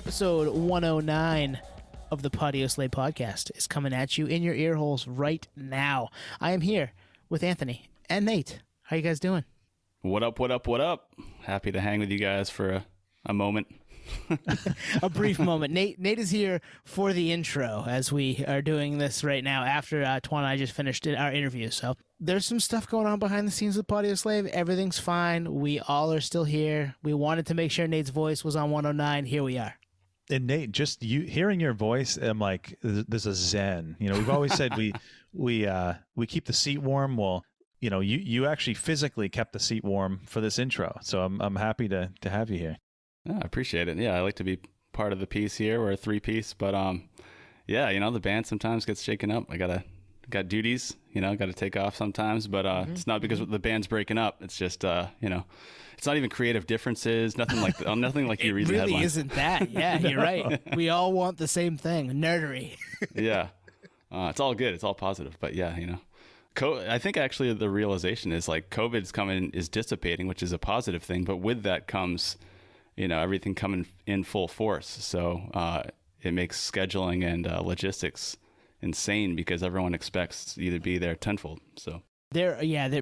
Episode 109 of the Podioslave podcast is coming at you in your ear holes right now. I am here with Anthony and Nate. How you guys doing? What up, what up, what up? Happy to hang with you guys for a moment. A brief moment. Nate is here for the intro as we are doing this right now after Twan and I just finished our interview. So there's some stuff going on behind the scenes with Podioslave. Everything's fine. We all are still here. We wanted to make sure Nate's voice was on 109. Here we are. And Nate, just you hearing your voice, I'm like, there's a zen. You know, we've always said we keep the seat warm. Well, you know, you actually physically kept the seat warm for this intro, so I'm happy to have you here. Yeah, I appreciate it. Yeah, I like to be part of the piece here. We're a three-piece, but yeah, you know, the band sometimes gets shaken up. I got duties, you know, got to take off sometimes, but it's not because the band's breaking up. It's just you know. It's not even creative differences, nothing like nothing like you read the headlines. It really isn't that. Yeah, you're right. We all want the same thing, nerdery. Yeah, it's all good. It's all positive. But yeah, you know, I think actually the realization is like COVID's is dissipating, which is a positive thing. But with that comes, you know, everything coming in full force. So it makes scheduling and logistics insane because everyone expects you to be there tenfold. So.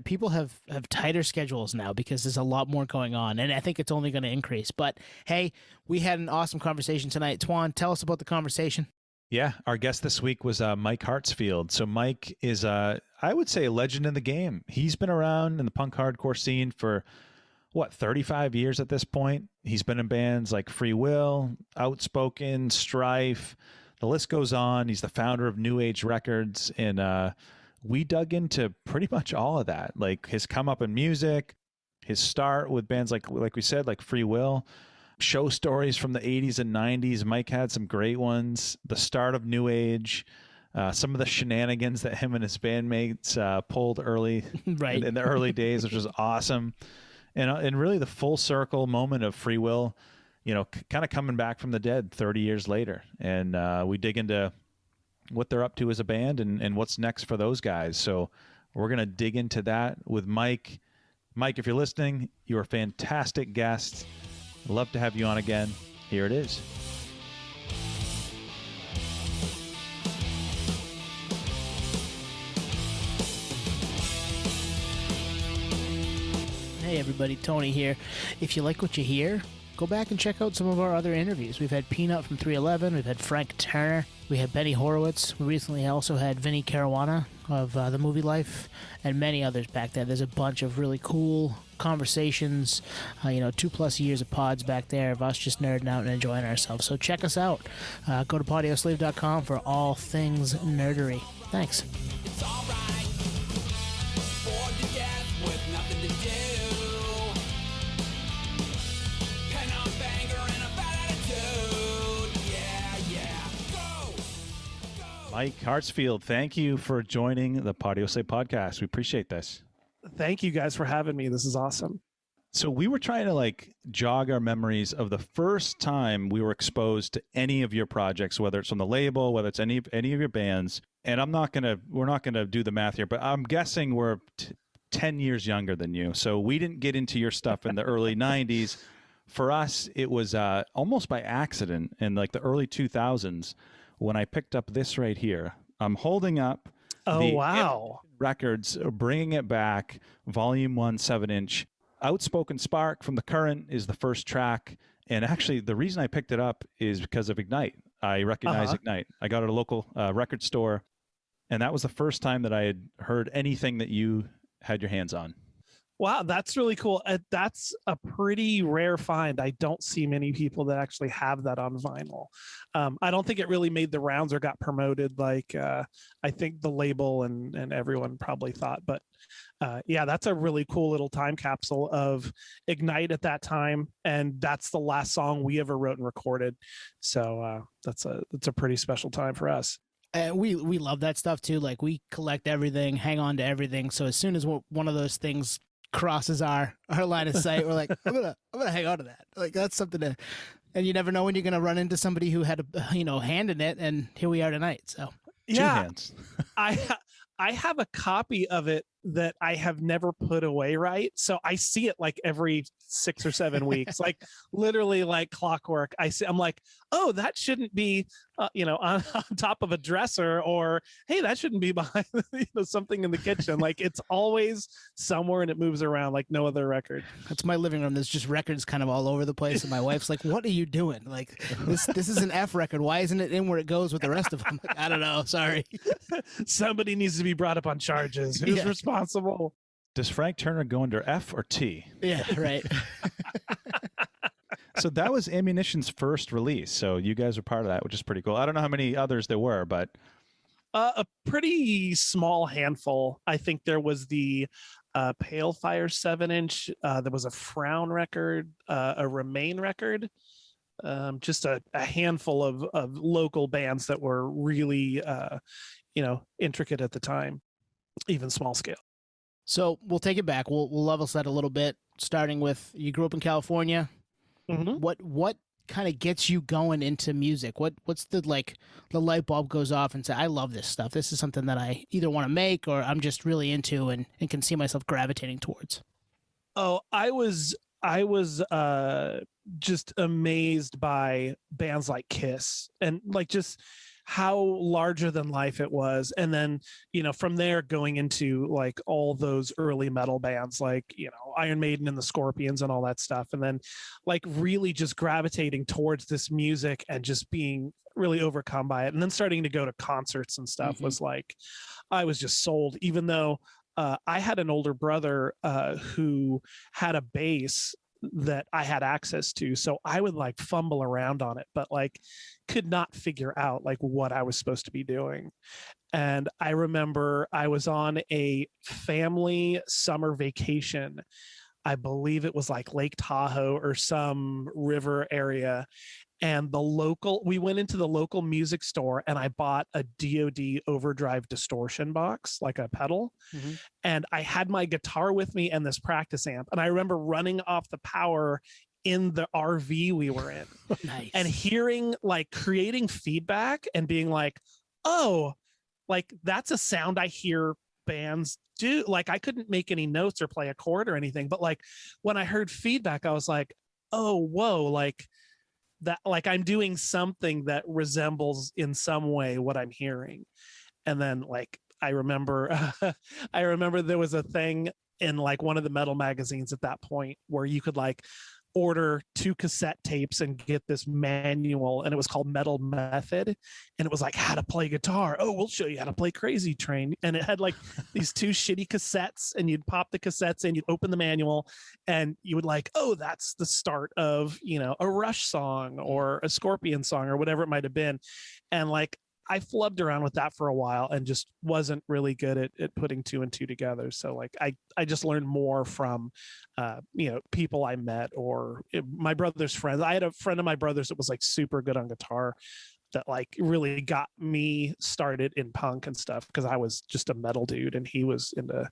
People have tighter schedules now because there's a lot more going on, and I think it's only going to increase. But hey, we had an awesome conversation tonight. Twan, tell us about the conversation. Yeah, our guest this week was Mike Hartsfield. So Mike is, I would say, a legend in the game. He's been around in the punk hardcore scene for, 35 years at this point. He's been in bands like Freewill, Outspoken, Strife. The list goes on. He's the founder of New Age Records, and we dug into pretty much all of that, like his come up in music, his start with bands like we said, like Freewill, show stories from the 80s and 90s. Mike had some great ones. The start of New Age, some of the shenanigans that him and his bandmates pulled early right. in the early days, which was awesome. And really the full circle moment of Freewill, you know, kind of coming back from the dead 30 years later. And we dig into what they're up to as a band and what's next for those guys. So we're going to dig into that with Mike. Mike, if you're listening, you're a fantastic guest. I'd love to have you on again. Here it is. Hey everybody, Tony here. If you like what you hear, go back and check out some of our other interviews. We've had Peanut from 311. We've had Frank Turner. We had Benny Horowitz. We recently also had Vinny Caruana of The Movie Life and many others back there. There's a bunch of really cool conversations, 2+ years of pods back there of us just nerding out and enjoying ourselves. So check us out. Go to podioslave.com for all things nerdery. Thanks. It's all right. Bored to death with nothing to do. Mike Hartsfield, thank you for joining the Podioslave podcast. We appreciate this. Thank you guys for having me. This is awesome. So we were trying to jog our memories of the first time we were exposed to any of your projects, whether it's on the label, whether it's any of your bands. And we're not gonna do the math here, but I'm guessing we're 10 years younger than you. So we didn't get into your stuff in the early 90s. For us, it was almost by accident in the early 2000s. When I picked up this right here. I'm holding up wow. Records, Bringing It Back, Volume 1, 7-inch. Outspoken Spark from The Current is the first track. And actually, the reason I picked it up is because of Ignite. I recognize Ignite. I got it at a local record store. And that was the first time that I had heard anything that you had your hands on. Wow, that's really cool. That's a pretty rare find. I don't see many people that actually have that on vinyl. I don't think it really made the rounds or got promoted like I think the label and everyone probably thought. But yeah, that's a really cool little time capsule of Ignite at that time. And that's the last song we ever wrote and recorded. So that's a pretty special time for us. We love that stuff too. Like we collect everything, hang on to everything. So as soon as one of those things crosses our line of sight, we're like, I'm gonna hang on to that. Like that's something to, and you never know when you're gonna run into somebody who had a hand in it, and here we are tonight. So yeah, 2 hands. I have a copy of it that I have never put away right. So I see it like every 6 or 7 weeks, like literally like clockwork. I'm like, oh, that shouldn't be, on top of a dresser, or hey, that shouldn't be behind something in the kitchen. Like it's always somewhere and it moves around like no other record. That's my living room. There's just records kind of all over the place, and my wife's like, "What are you doing? Like this is an F record. Why isn't it in where it goes with the rest of them?" Like, I don't know. Sorry. Somebody needs to be brought up on charges. Who's responsible? Does Frank Turner go under F or T? Yeah, right. So that was Ammunition's first release. So you guys were part of that, which is pretty cool. I don't know how many others there were, but a pretty small handful. I think there was the Pale Fire 7-inch. There was a Frown record, a Remain record. Just a handful of local bands that were really, intricate at the time, even small scale. So we'll take it back. We'll level set a little bit, starting with you grew up in California. Mm-hmm. What kind of gets you going into music? What's the light bulb goes off and say, I love this stuff. This is something that I either want to make or I'm just really into and can see myself gravitating towards. Oh, I was just amazed by bands like Kiss and like just how larger than life it was. And then, from there going into like all those early metal bands like, Iron Maiden and the Scorpions and all that stuff. And then like really just gravitating towards this music and just being really overcome by it. And then starting to go to concerts and stuff was like, I was just sold, even though I had an older brother who had a bass that I had access to. So I would like fumble around on it, but like could not figure out like what I was supposed to be doing. And I remember I was on a family summer vacation. I believe it was like Lake Tahoe or some river area. And we went into the local music store and I bought a DoD overdrive distortion box, like a pedal. Mm-hmm. And I had my guitar with me and this practice amp. And I remember running off the power in the RV we were in. Nice. And hearing like creating feedback and being like, oh, like that's a sound I hear bands do. Like I couldn't make any notes or play a chord or anything. But like when I heard feedback, I was like, oh, whoa, like that, like I'm doing something that resembles in some way what I'm hearing. And then like I remember there was a thing in like one of the metal magazines at that point where you could like order 2 cassette tapes and get this manual, and it was called Metal Method, and it was like how to play guitar. Oh, we'll show you how to play Crazy Train. And it had like these 2 shitty cassettes, and you'd pop the cassettes in, you'd open the manual, and you would like, oh, that's the start of a Rush song or a Scorpion song or whatever it might have been. And like I flubbed around with that for a while and just wasn't really good at putting 2 and 2 together. So like I just learned more from people I met or my brother's friends. I had a friend of my brother's that was like super good on guitar that like really got me started in punk and stuff because I was just a metal dude and he was into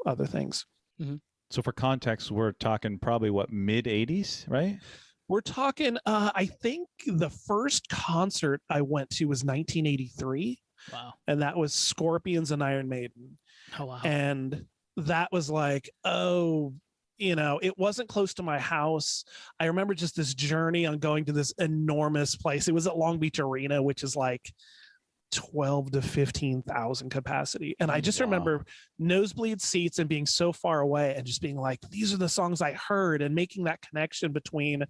other things. Mm-hmm. So for context, we're talking probably mid 80s, right? We're talking, I think the first concert I went to was 1983. Wow. And that was Scorpions and Iron Maiden. Oh, wow. And that was like, it wasn't close to my house. I remember just this journey on going to this enormous place. It was at Long Beach Arena, which is like 12 to 15,000 capacity. And I just remember nosebleed seats and being so far away and just being like, these are the songs I heard, and making that connection between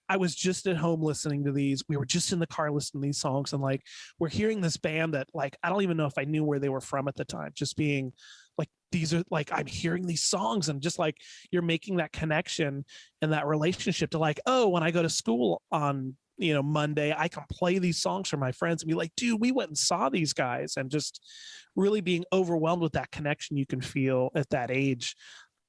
I was just at home listening to these. We were just in the car listening to these songs. And like, we're hearing this band that like, I don't even know if I knew where they were from at the time, just being like, these are like, I'm hearing these songs and just like, you're making that connection and that relationship to like, oh, when I go to school on Monday, I can play these songs for my friends and be like, dude, we went and saw these guys, and just really being overwhelmed with that connection you can feel at that age.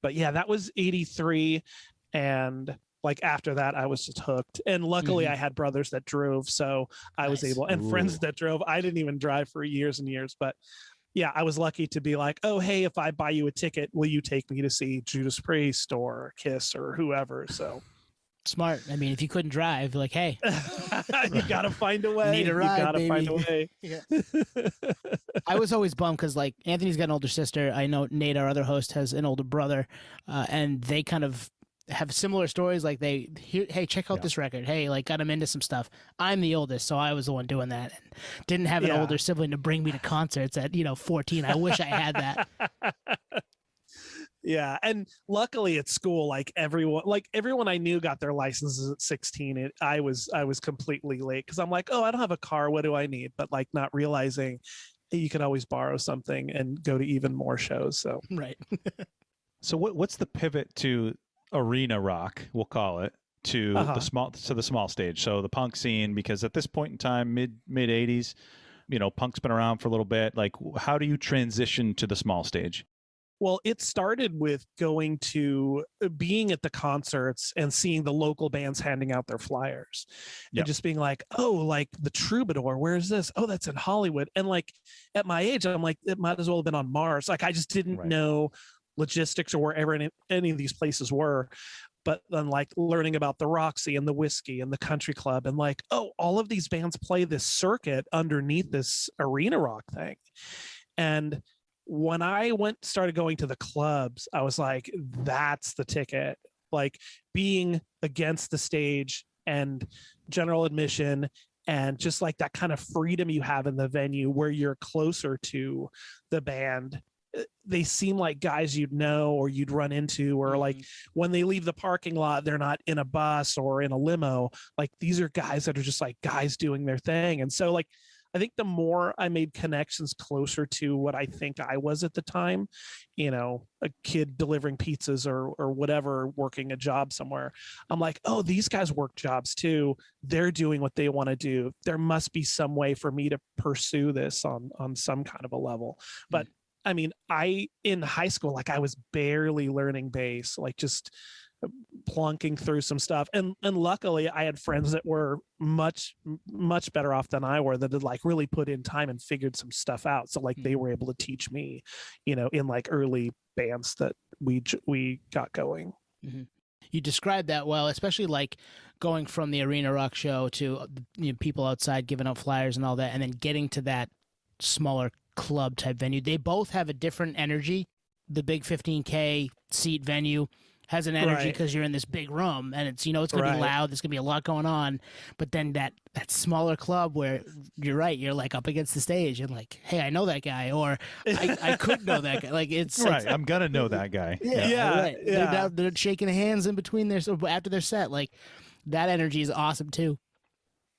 But yeah, that was 83. And like after that, I was just hooked. And luckily I had brothers that drove. So I was able, and friends that drove. I didn't even drive for years and years, but yeah, I was lucky to be like, oh, hey, if I buy you a ticket, will you take me to see Judas Priest or Kiss or whoever? So Smart. I mean, if you couldn't drive, like, hey, you got to find a way. Need a ride, you got to find a baby. way. I was always bummed because, like, Anthony's got an older sister. I know Nate, our other host, has an older brother, and they kind of have similar stories. Like, hey, check out this record. Hey, like, got him into some stuff. I'm the oldest, so I was the one doing that, and didn't have an older sibling to bring me to concerts at 14. I wish I had that. Yeah, and luckily at school, like everyone I knew got their licenses at 16. I was completely late because I'm like, oh, I don't have a car. What do I need? But like not realizing you could always borrow something and go to even more shows. So right. So what's the pivot to arena rock? We'll call it to the small stage. So the punk scene, because at this point in time, mid 80s, punk's been around for a little bit. Like, how do you transition to the small stage? Well, it started with being at the concerts and seeing the local bands handing out their flyers and just being like, oh, like the Troubadour, where's this? Oh, that's in Hollywood. And like at my age, I'm like, it might as well have been on Mars. Like I just didn't know logistics or wherever any of these places were. But then like learning about the Roxy and the Whiskey and the Country Club and like, oh, all of these bands play this circuit underneath this arena rock thing. And when I started going to the clubs, I was like, that's the ticket. Like being against the stage and general admission and just like that kind of freedom you have in the venue where you're closer to the band. They seem like guys you'd know or you'd run into, or like when they leave the parking lot, they're not in a bus or in a limo. Like these are guys that are just like guys doing their thing. And so like, I think the more I made connections closer to what I think I was at the time, a kid delivering pizzas or whatever, working a job somewhere, I'm like, oh, these guys work jobs too. They're doing what they want to do. There must be some way for me to pursue this on some kind of a level. But I mean, in high school, like I was barely learning bass, like just plunking through some stuff, and luckily I had friends that were much better off than I were, that had like really put in time and figured some stuff out, so like they were able to teach me in like early bands that we got going. You described that well, especially like going from the arena rock show to people outside giving out flyers and all that, and then getting to that smaller club type venue. They both have a different energy. The big 15K seat venue has an energy because you're in this big room and it's it's going to be loud. There's going to be a lot going on. But then that smaller club where you're right, you're like up against the stage and like, hey, I know that guy, or I could know that guy. Like it's right. I'm gonna know that guy. Yeah. They're shaking hands in between after their set. Like that energy is awesome too.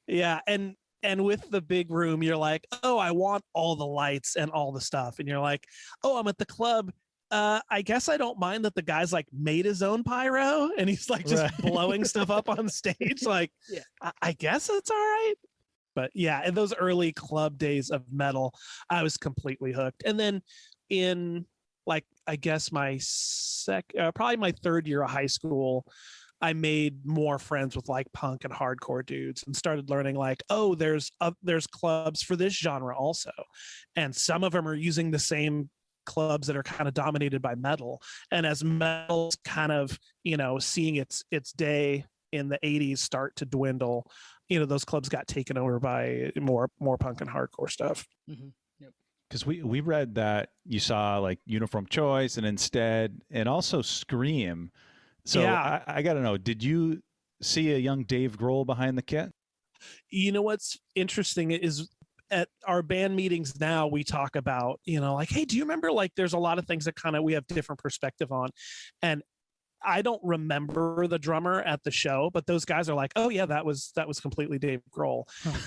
Yeah, and with the big room, you're like, oh, I want all the lights and all the stuff, and you're like, oh, I'm at the club. I guess I don't mind that the guy's like made his own pyro and he's like just blowing stuff up on stage. Like, I guess it's all right. But yeah, in those early club days of metal, I was completely hooked. And then in like, I guess probably my third year of high school, I made more friends with like punk and hardcore dudes and started learning like, oh, there's clubs for this genre also. And some of them are using the same clubs that are kind of dominated by metal. And as metal's kind of, seeing its day in the 80s start to dwindle, those clubs got taken over by more punk and hardcore stuff. Because we read that you saw like Uniform Choice and Instead and also Scream. So I got to know, did you see a young Dave Grohl behind the kit? What's interesting is at our band meetings now, we talk about, like, hey, do you remember, like, there's a lot of things that kind of we have different perspective on. And I don't remember the drummer at the show, but those guys are like, oh yeah, that was completely Dave Grohl.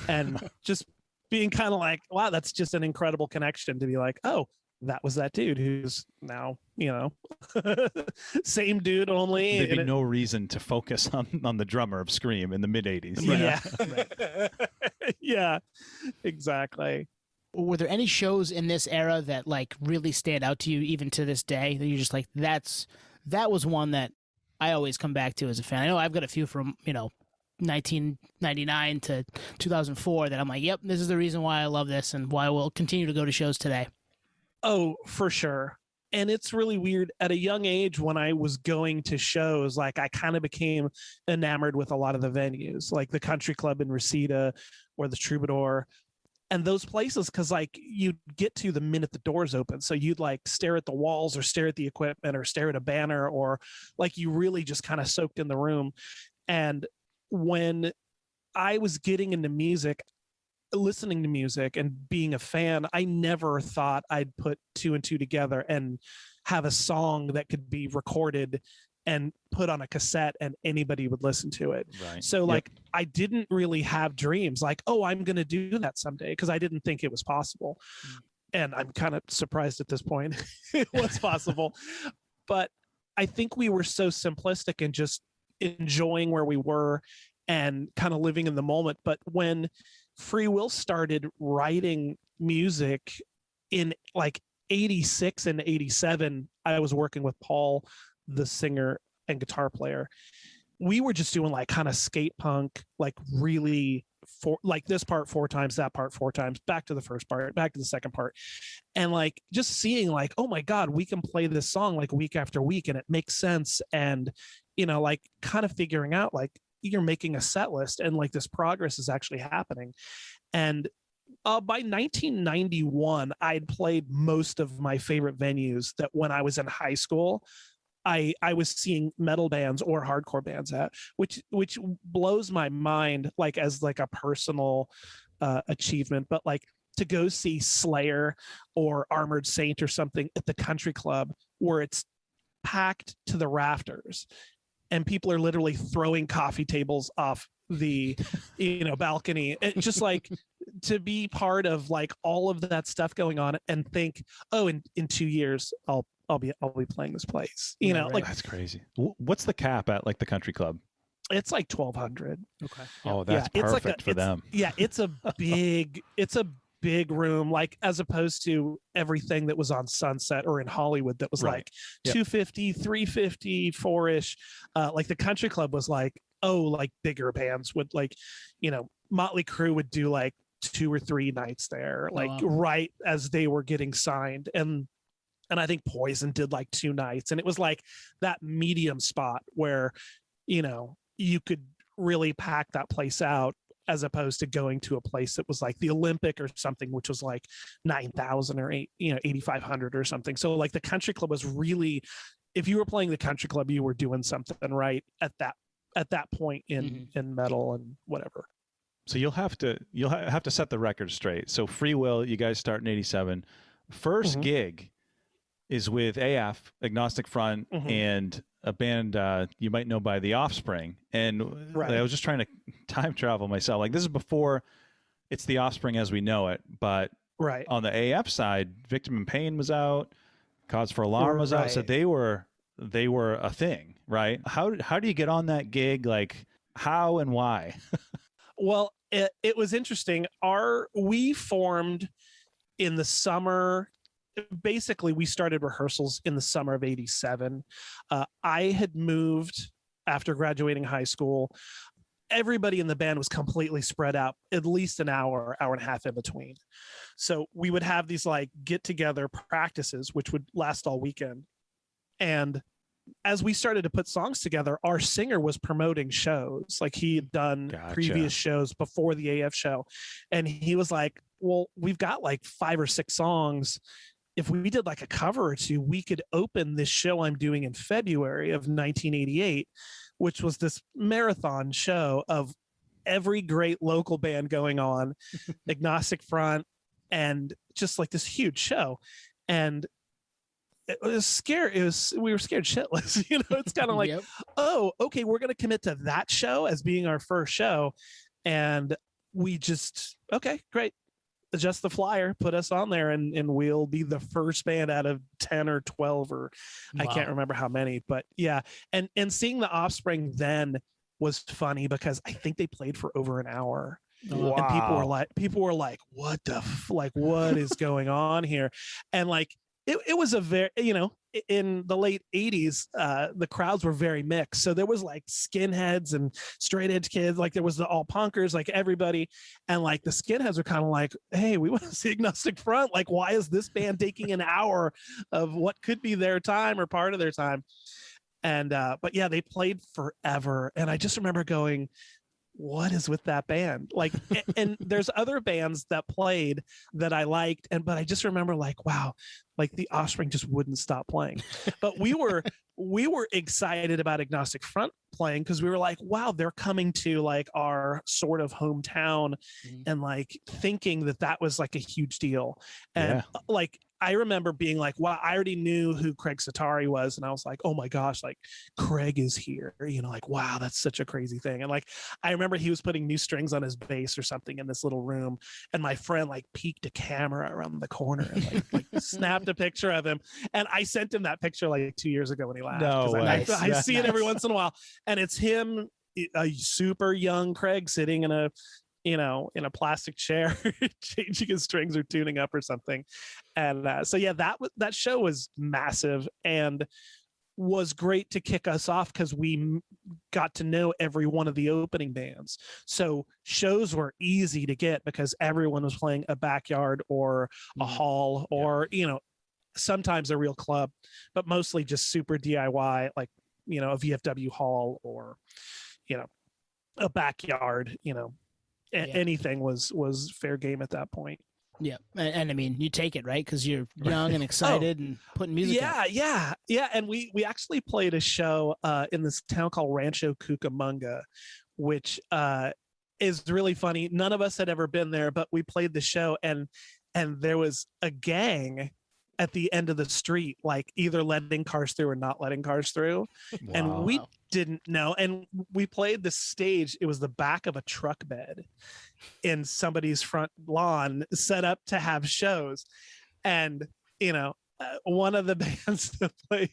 And just being kind of like, wow, that's just an incredible connection to be like, oh, that was that dude who's now, same dude only. There'd be no reason to focus on the drummer of Scream in the mid 80s. Yeah. Yeah, exactly. Were there any shows in this era that like really stand out to you even to this day that you're just like, that was one that I always come back to as a fan? I know I've got a few from, 1999 to 2004 that I'm like, yep, this is the reason why I love this and why we'll continue to go to shows today. Oh, for sure. And it's really weird. At a young age, when I was going to shows, like I kind of became enamored with a lot of the venues, like the Country Club in Reseda or the Troubadour and those places, because like you'd get to the minute the doors open. So you'd like stare at the walls or stare at the equipment or stare at a banner, or like you really just kind of soaked in the room. And when I was getting into music, listening to music and being a fan, I never thought I'd put two and two together and have a song that could be recorded and put on a cassette and anybody would listen to it. Right. So like I didn't really have dreams like, oh, I'm going to do that someday, because I didn't think it was possible. And I'm kind of surprised at this point it was possible. But I think we were so simplistic and just enjoying where we were and kind of living in the moment. But when Freewill started writing music in like 86 and 87, I was working with Paul, the singer and guitar player. We were just doing like kind of skate punk, like really like this part 4 times, that part 4 times, back to the first part, back to the second part. And like just seeing like, oh my God, we can play this song like week after week and it makes sense. And, you know, like kind of figuring out like you're making a set list and like this progress is actually happening. And by 1991, I'd played most of my favorite venues that when I was in high school, I was seeing metal bands or hardcore bands at, which blows my mind, like as like a personal achievement. But like to go see Slayer or Armored Saint or something at the Country Club where it's packed to the rafters and people are literally throwing coffee tables off the balcony, and just like to be part of like all of that stuff going on and think, oh, in 2 years I'll be playing this place, Right. like That's crazy. What's the cap at like the Country Club? it's like 1,200. Okay. Oh, that's it's like perfect for them. Yeah, it's a big room, like as opposed to everything that was on Sunset or in Hollywood that was Right. like Yep. 250, 350, 4-ish. Like the Country Club was like, oh, like bigger bands would like, Motley Crue would do like 2 or 3 nights there, like wow. right as they were getting signed. And I think Poison did like 2 nights. And it was like that medium spot where, you could really pack that place out, as opposed to going to a place that was like the Olympic or something, which was like 9,000 or 8,500 or something. So like the Country Club was really, if you were playing the Country Club, you were doing something right at that point in metal and whatever. So you'll have to set the record straight. So Freewill, you guys start in 87. First gig is with AF, Agnostic Front, and a band you might know by The Offspring. And Right. I was just trying to time travel myself. Like this is before it's The Offspring as we know it, but Right. on the AF side, Victim in Pain was out, Cause for Alarm was out, so Right. they were a thing, right? How do you get on that gig? Like how and why? Well, it was interesting. We formed in the summer. Basically, we started rehearsals in the summer of 87. I had moved after graduating high school. Everybody in the band was completely spread out, at least an hour and a half in between. So we would have these like get together practices, which would last all weekend. And as we started to put songs together, our singer was promoting shows. Like he had done previous shows before the AF show. And he was like, well, we've got like 5 or 6 songs. If we did like a cover or 2, we could open this show I'm doing in February of 1988, which was this marathon show of every great local band going on, Agnostic Front, and just like this huge show. And it was scary. We were scared shitless. It's kind of like, oh, okay, we're going to commit to that show as being our first show. And we just, okay, great. Adjust the flyer, put us on there, and we'll be the first band out of 10 or 12 or I can't remember how many, but yeah. And seeing the Offspring then was funny because I think they played for over an hour. Wow. And people were like, what what is going on here? And like, it was a very, in the late 80s, the crowds were very mixed. So there was like skinheads and straight edge kids, like there was the all punkers, like everybody. And like the skinheads are kind of like, hey, we want to see Agnostic Front. Like, why is this band taking an hour of what could be their time or part of their time? And but yeah, they played forever. And I just remember going, what is with that band? Like, and there's other bands that played that I liked, but I just remember like, wow, like the Offspring just wouldn't stop playing. But we were excited about Agnostic Front playing because we were like, wow, they're coming to like our sort of hometown, and like thinking that was like a huge deal. And like I remember being like, wow, I already knew who Craig Satari was. And I was like, oh my gosh, like Craig is here, you know, like, wow, that's such a crazy thing. And like, I remember he was putting new strings on his bass or something in this little room. And my friend like peeked a camera around the corner and like snapped a picture of him. And I sent him that picture like 2 years ago when he laughed. No way. I see it every once in a while. And it's him, a super young Craig sitting in a plastic chair, changing his strings or tuning up or something. And so, yeah, that show was massive and was great to kick us off because we got to know every one of the opening bands. So shows were easy to get because everyone was playing a backyard or a hall or, sometimes a real club, but mostly just super DIY, like, a VFW hall or, a backyard, anything was fair game at that point. Yeah. And I mean, you take it, right? Because you're young and excited and putting music out. Yeah. And we actually played a show in this town called Rancho Cucamonga, which is really funny. None of us had ever been there, but we played the show and there was a gang at the end of the street, like either letting cars through or not letting cars through. Wow. And we didn't know. And we played the stage. It was the back of a truck bed in somebody's front lawn set up to have shows. And, one of the bands that played,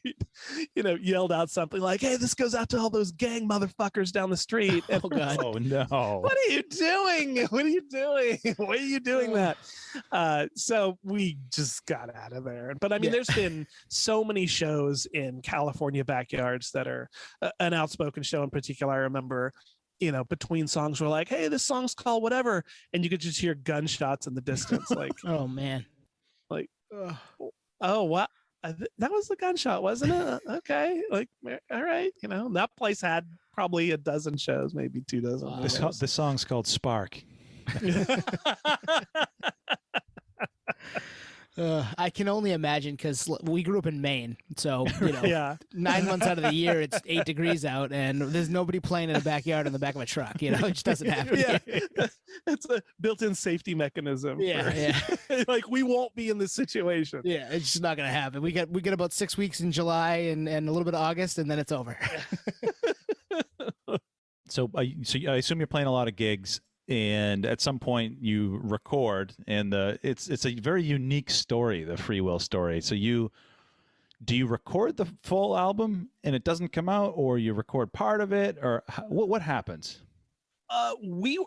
yelled out something like, hey, this goes out to all those gang motherfuckers down the street. And oh, God. Oh, no. What are you doing? Why are you doing that? So we just got out of there. But I mean, there's been so many shows in California backyards that are an Outspoken show in particular. I remember, between songs we're like, hey, this song's called whatever. And you could just hear gunshots in the distance. Like, oh, man. Like, oh, what? That was the gunshot, wasn't it? Okay. Like, all right. That place had probably a dozen shows, maybe 2 dozen. Wow. This song's called Spark. I can only imagine because we grew up in Maine. So, 9 months out of the year, it's 8 degrees out and there's nobody playing in a backyard in the back of a truck. It just doesn't happen. Yeah. It's a built-in safety mechanism. Yeah. Like, we won't be in this situation. Yeah, it's just not going to happen. We get about 6 weeks in July and a little bit of August, and then it's over. So I assume you're playing a lot of gigs. And at some point you record, and it's a very unique story, the Freewill story. So do you record the full album and it doesn't come out, or you record part of it, or what happens?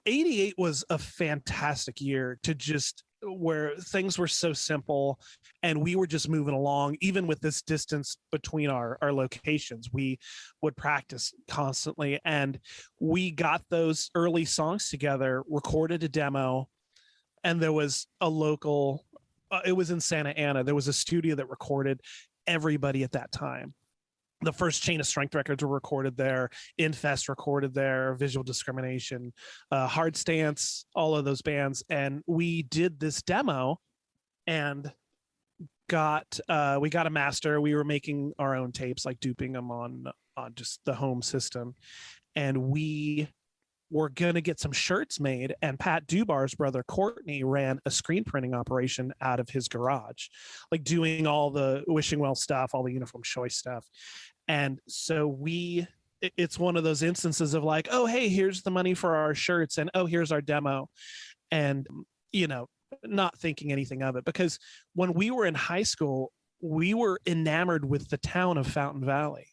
88 was a fantastic year to just where things were so simple and we were just moving along. Even with this distance between our locations, we would practice constantly, and we got those early songs together, recorded a demo, and there was a local it was in Santa Ana. There was a studio that recorded everybody at that time. The first Chain of Strength records were recorded there. Infest recorded there. Visual Discrimination, Hard Stance, all of those bands. And we did this demo and we got a master. We were making our own tapes, like duping them on just the home system. And we were going to get some shirts made. And Pat Dubar's brother, Courtney, ran a screen printing operation out of his garage, like doing all the Wishing Well stuff, all the Uniform Choice stuff. And so it's one of those instances of like, oh, hey, here's the money for our shirts, and oh, here's our demo. And, not thinking anything of it, because when we were in high school, we were enamored with the town of Fountain Valley.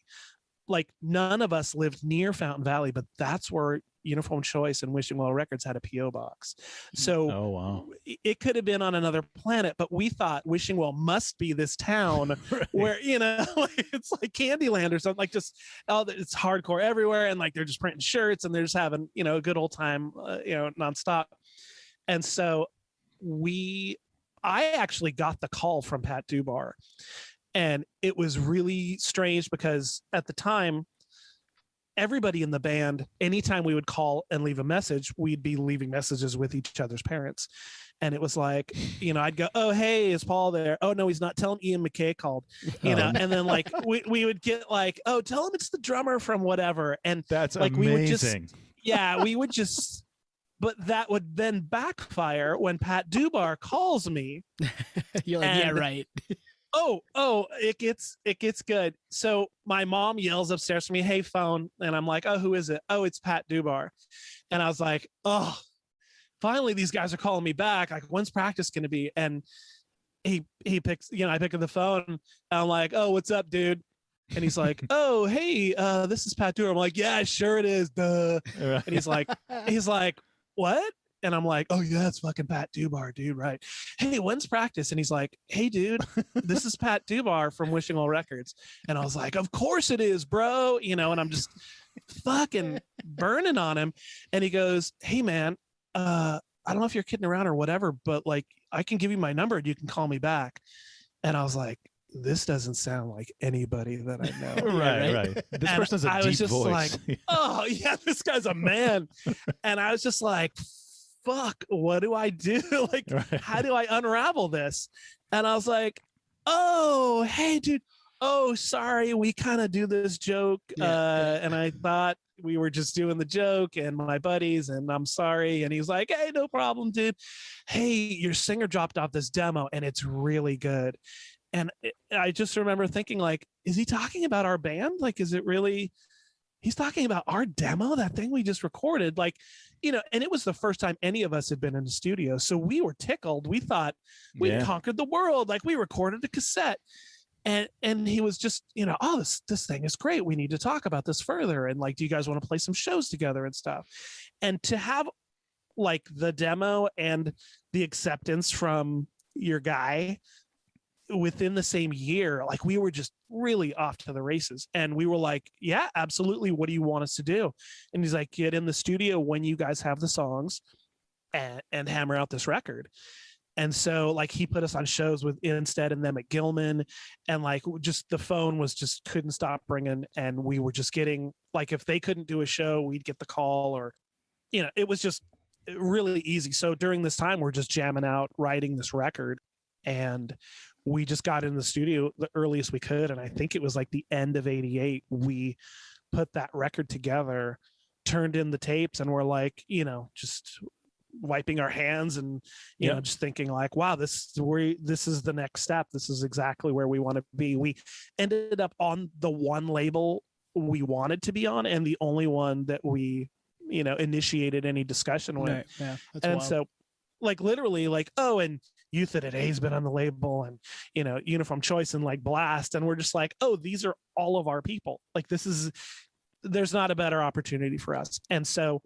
like none of us lived near Fountain Valley, but that's where Uniform Choice and Wishing Well Records had a PO box. So Oh, wow. it could have been on another planet, but we thought Wishing Well must be this town where, you know, it's like Candyland or something, like just, oh, it's hardcore everywhere. And like, they're just printing shirts and they're just having, you know, a good old time, you know, nonstop. And so I actually got the call from Pat Dubar, and it was really strange because at the time, everybody in the band, anytime we would call and leave a message, we'd be leaving messages with each other's parents. And it was like, you know, I'd go, oh, hey, is Paul there? Oh, no, he's not. Tell him Ian McKay called, you know, and then like we would get like, oh, tell him it's the drummer from whatever. And that's like, amazing. we would just, yeah, we would just, but that would then backfire when Pat Dubar calls me. You're like, yeah, right. It gets good. So my mom yells upstairs to me, hey, phone. And I'm like, oh, who is it? Oh, it's Pat Dubar. And I was like, oh, finally, these guys are calling me back. Like, when's practice going to be? And he picks, you know, I pick up the phone and I'm like, oh, what's up, dude? And he's like, oh, hey, this is Pat Dubar. I'm like, yeah, sure it is. Duh. Right. And he's like, what? And I'm like, oh yeah, it's fucking Pat Dubar, dude, right? Hey, when's practice? And he's like, hey, dude, this is Pat Dubar from Wishing Well Records. And I was like, of course it is, bro. You know, and I'm just fucking burning on him. And he goes, hey, man, I don't know if you're kidding around or whatever, but like, I can give you my number and you can call me back. And I was like, this doesn't sound like anybody that I know. right. This person has a deep voice. Like, oh yeah, this guy's a man. And I was just like, fuck, what do I do? Like, right. How do I unravel this? And I was like, oh, hey, dude. Oh, sorry. We kind of do this joke. And I thought we were just doing the joke and my buddies, and I'm sorry. And he's like, hey, no problem, dude. Hey, your singer dropped off this demo and it's really good. And I just remember thinking, like, is he talking about our band? Like, is it really, he's talking about our demo, that thing we just recorded? Like, you know, and it was the first time any of us had been in the studio. So we were tickled. We thought we conquered the world. Like, we recorded a cassette. And he was just, you know, oh, this thing is great. We need to talk about this further. And like, do you guys want to play some shows together and stuff? And to have like the demo and the acceptance from your guy within the same year, like, we were just really off to the races. And we were like, yeah, absolutely. What do you want us to do? And he's like, get in the studio when you guys have the songs and hammer out this record. And so like, he put us on shows with Instead and them at Gilman, and like, just the phone was just couldn't stop ringing. And we were just getting, like, if they couldn't do a show, we'd get the call, or, you know, it was just really easy. So during this time, we're just jamming out, writing this record. And we just got in the studio the earliest we could. And I think it was like the end of '88, we put that record together, turned in the tapes, and we're like, you know, just wiping our hands and, you know, just thinking like, wow, this is the next step. This is exactly where we want to be. We ended up on the one label we wanted to be on, and the only one that we, you know, initiated any discussion with. Right. Yeah, that's and wild. so like, literally, like, oh, and Youth at Today's been on the label, and, you know, Uniform Choice and like Blast. And we're just like, oh, these are all of our people. Like, there's not a better opportunity for us. And so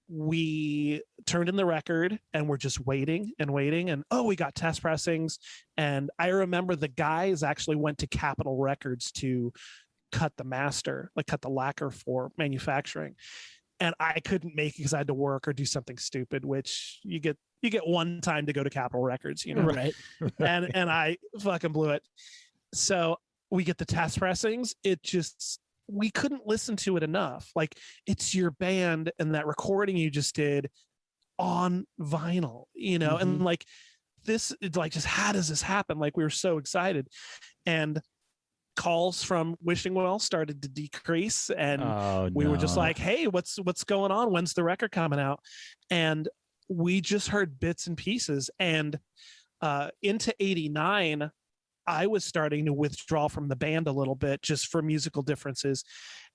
we turned in the record, and we're just waiting. And oh, we got test pressings. And I remember the guys actually went to Capitol Records to cut the master, like cut the lacquer for manufacturing. And I couldn't make it because I had to work or do something stupid, which you get one time to go to Capitol Records, you know? Right. and I fucking blew it. So we get the test pressings. We couldn't listen to it enough. Like, it's your band and that recording you just did on vinyl, you know? And like, this, like, just how does this happen? Like, we were so excited. And calls from Wishing Well started to decrease, and we were just like, hey, what's going on? When's the record coming out? And we just heard bits and pieces. And into '89, I was starting to withdraw from the band a little bit, just for musical differences,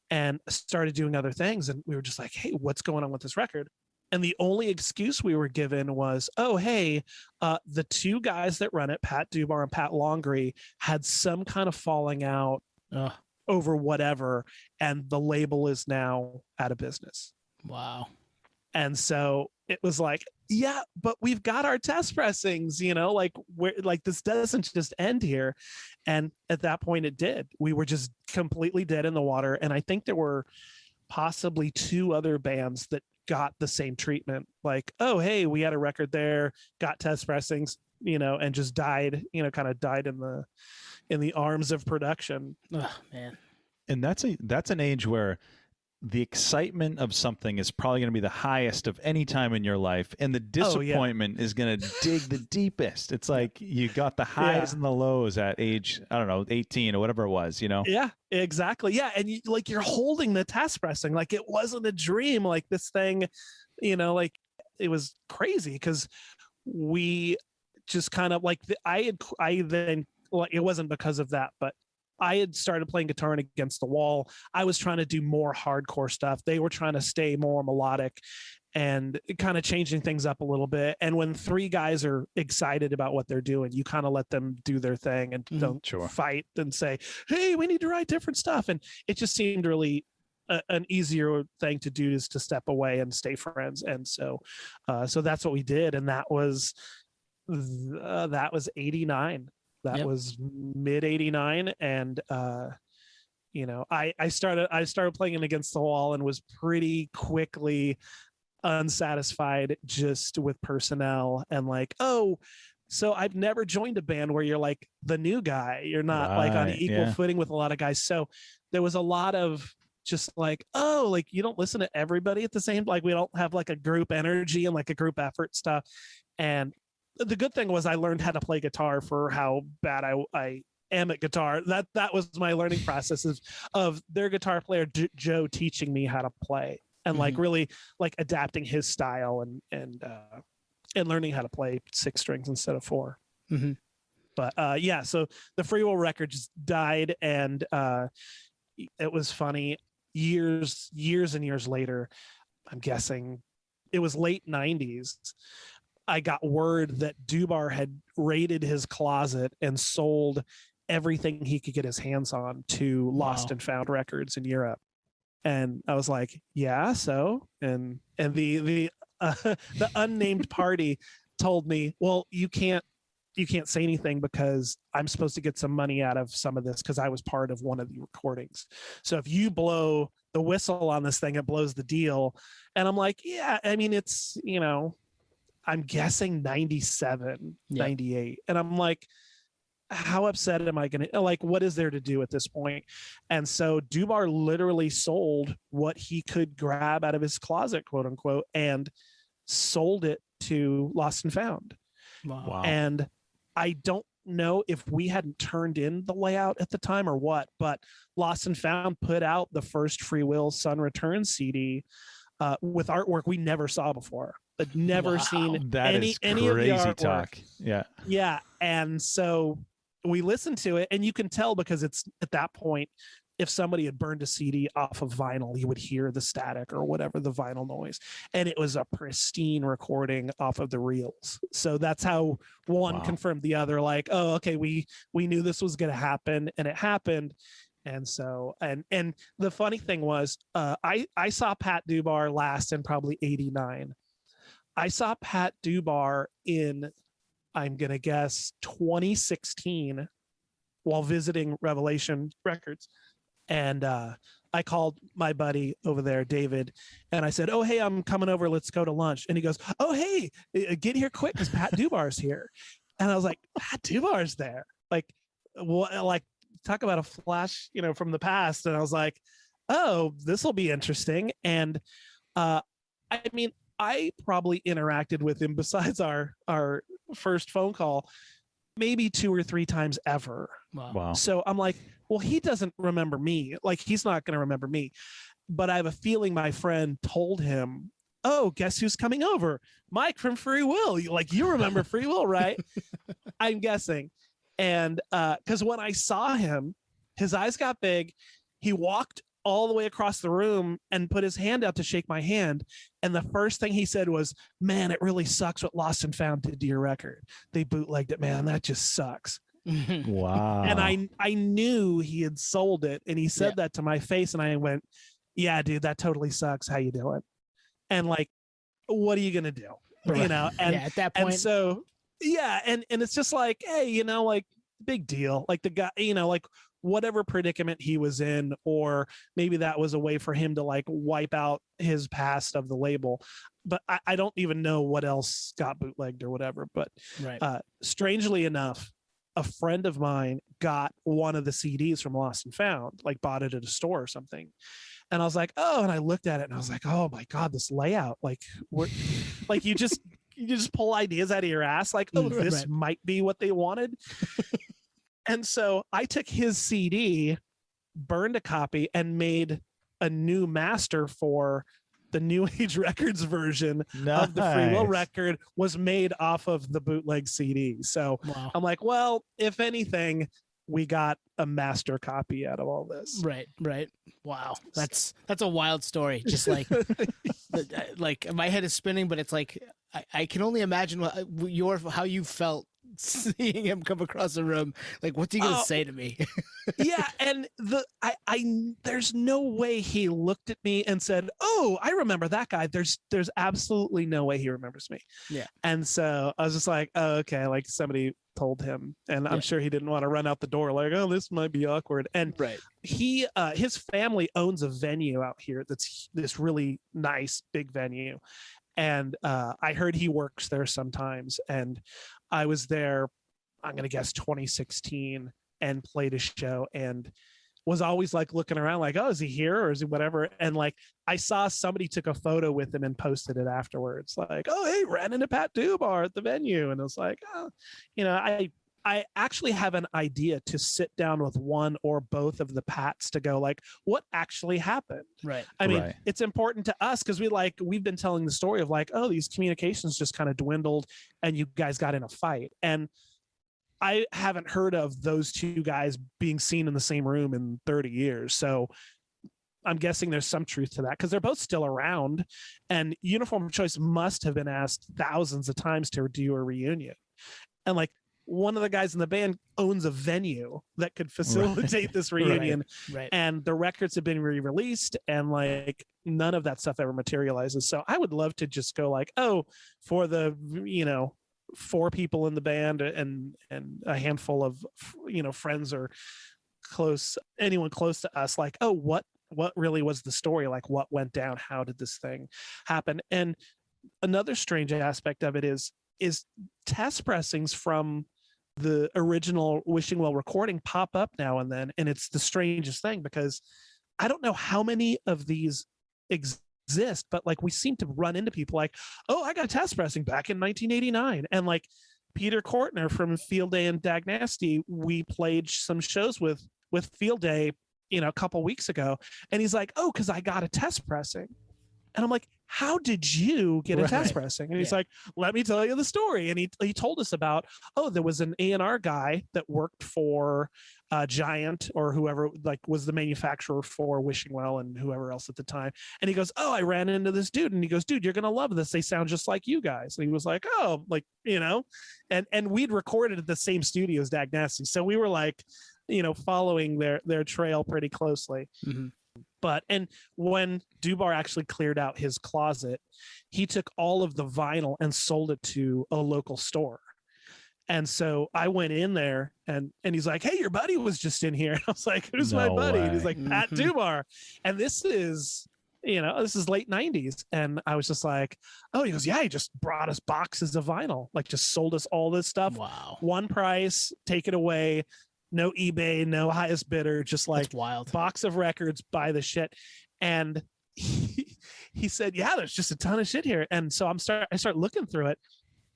and started doing other things. And we were just like, hey, what's going on with this record? And the only excuse we were given was, oh, hey, the two guys that run it, Pat Dubar and Pat Longery, had some kind of falling out over whatever, and the label is now out of business. Wow. And so it was like, yeah, but we've got our test pressings, like we're like, this doesn't just end here. And at that point it did. We were just completely dead in the water. And I think there were possibly 2 other bands that got the same treatment. Like, oh, hey, we had a record there, got test pressings, and just died, kind of died in the arms of production. Oh, man. And that's an age where the excitement of something is probably going to be the highest of any time in your life, and the disappointment is going to dig the deepest. It's like you got the highs and the lows at age, I don't know, 18 or whatever it was, Yeah, exactly. Yeah, and you're holding the test pressing like it wasn't a dream. Like this thing, like it was crazy because we just kind of like it wasn't because of that, but I had started playing guitar and Against the Wall. I was trying to do more hardcore stuff. They were trying to stay more melodic and kind of changing things up a little bit. And when 3 guys are excited about what they're doing, you kind of let them do their thing and don't fight and say, hey, we need to write different stuff. And it just seemed really an easier thing to do, is to step away and stay friends. And so that's what we did. And that was 89. That was mid 89. And, I started playing it Against the Wall and was pretty quickly unsatisfied just with personnel and like, oh, so I've never joined a band where you're like the new guy. You're not like on equal footing with a lot of guys. So there was a lot of just like, oh, like you don't listen to everybody at the same, like we don't have like a group energy and like a group effort stuff. And the good thing was I learned how to play guitar for how bad I am at guitar. That was my learning process of their guitar player Joe teaching me how to play and like really like adapting his style and learning how to play 6 strings instead of 4. Mm-hmm. But so the Freewill record just died, and it was funny. Years and years later, I'm guessing it was late 90s. I got word that Dubar had raided his closet and sold everything he could get his hands on to Lost and Found Records in Europe. And I was like, yeah, so, and the unnamed party told me, well, you can't say anything because I'm supposed to get some money out of some of this because I was part of one of the recordings. So if you blow the whistle on this thing, it blows the deal. And I'm like, yeah, I mean, it's, I'm guessing 97, 98. And I'm like, how upset am I going to, like, what is there to do at this point? And so Dubar literally sold what he could grab out of his closet, quote unquote, and sold it to Lost and Found. Wow. And I don't know if we hadn't turned in the layout at the time or what, but Lost and Found put out the first Freewill Sun Return CD with artwork we never saw before. I'd never seen any of the artwork. Talk. Yeah. And so we listened to it, and you can tell because it's at that point, if somebody had burned a CD off of vinyl, you would hear the static or whatever, the vinyl noise. And it was a pristine recording off of the reels. So that's how one confirmed the other, like, oh, okay, we knew this was going to happen, and it happened. And so, and the funny thing was, I saw Pat Dubar last in probably 89. I saw Pat Dubar in, I'm going to guess, 2016 while visiting Revelation Records. And I called my buddy over there, David, and I said, oh, hey, I'm coming over. Let's go to lunch. And he goes, oh, hey, get here quick because Pat Dubar's here. And I was like, Pat Dubar's there? Like, what? Like, talk about a flash, from the past. And I was like, oh, this will be interesting. And I mean, I probably interacted with him besides our first phone call, maybe 2 or 3 times ever. Wow. So I'm like, well, he doesn't remember me. Like, he's not going to remember me. But I have a feeling my friend told him, oh, guess who's coming over? Mike from Freewill. Like, you remember Freewill, right? I'm guessing. And because when I saw him, his eyes got big. He walked all the way across the room and put his hand out to shake my hand. And the first thing he said was, man, it really sucks what Lost and Found did to your record. They bootlegged it, man. That just sucks. Wow. And I knew he had sold it, and he said that to my face, and I went, yeah, dude, that totally sucks. How you doing? And like, what are you gonna do? Right. You know, and at that point, and so and it's just like, hey, you know, like, big deal. Like, the guy, you know, like, whatever predicament he was in, or maybe that was a way for him to like wipe out his past of the label. But I don't even know what else got bootlegged or whatever. But strangely enough, a friend of mine got one of the CDs from Lost and Found, like bought it at a store or something. And I was like, oh, and I looked at it and I was like, oh my God, this layout, like, we're like, you just pull ideas out of your ass. Like, oh, this might be what they wanted. And so I took his CD, burned a copy, and made a new master for the New Age Records version of the Freewill record, was made off of the bootleg CD. So I'm like, well, if anything, we got a master copy out of all this. Right. Wow. That's a wild story. Just like, like my head is spinning, but it's like, I can only imagine how you felt seeing him come across the room. Like, what's he gonna say to me? Yeah, and there's no way he looked at me and said, oh, I remember that guy. There's absolutely no way he remembers me. Yeah. And so I was just like, oh, okay, like somebody told him, and I'm sure he didn't want to run out the door like, oh, this might be awkward. And he his family owns a venue out here that's this really nice big venue, and I heard he works there sometimes. And I was there, I'm gonna guess 2016, and played a show, and was always like looking around like, oh, is he here or is he whatever? And like, I saw somebody took a photo with him and posted it afterwards, like, oh, hey, ran into Pat Dubar at the venue. And it was like, oh, you know, I actually have an idea to sit down with one or both of the Pats to go like, what actually happened? Right. I mean, it's important to us because we've been telling the story of like, oh, these communications just kind of dwindled and you guys got in a fight. And I haven't heard of those two guys being seen in the same room in 30 years. So I'm guessing there's some truth to that because they're both still around, and Uniform Choice must have been asked thousands of times to do a reunion. And like, one of the guys in the band owns a venue that could facilitate this reunion. Right. And the records have been re-released, and like, none of that stuff ever materializes. So I would love to just go like, oh, for the, you know, 4 people in the band and a handful of, you know, friends or anyone close to us, like, oh, what really was the story? Like, what went down? How did this thing happen? And another strange aspect of it is test pressings from the original Wishing Well recording pop up now and then. And it's the strangest thing because I don't know how many of these exist, but like, we seem to run into people like, oh, I got test pressing back in 1989. And like, Peter Kortner from Field Day and Dag Nasty, we played some shows with Field Day, you know, a couple weeks ago. And he's like, oh, because I got a test pressing. And I'm like, how did you get a test pressing? And he's like, let me tell you the story. And he told us about, oh, there was an A&R guy that worked for Giant or whoever, like, was the manufacturer for Wishing Well and whoever else at the time. And he goes, oh, I ran into this dude. And he goes, dude, you're going to love this. They sound just like you guys. And he was like, oh, like, you know, and we'd recorded at the same studio as Dag Nasty. So we were like, you know, following their trail pretty closely. Mm-hmm. But, and when Dubar actually cleared out his closet, he took all of the vinyl and sold it to a local store. And so I went in there and he's like, hey, your buddy was just in here. And I was like, who's my buddy? And he's like, Pat Dubar. And this is, you know, this is late 90s. And I was just like, oh, he goes, yeah, he just brought us boxes of vinyl, like just sold us all this stuff. Wow. One price, take it away. No eBay, no highest bidder, just like wild. Box of records, buy the shit. And he said, yeah, there's just a ton of shit here. And so I start looking through it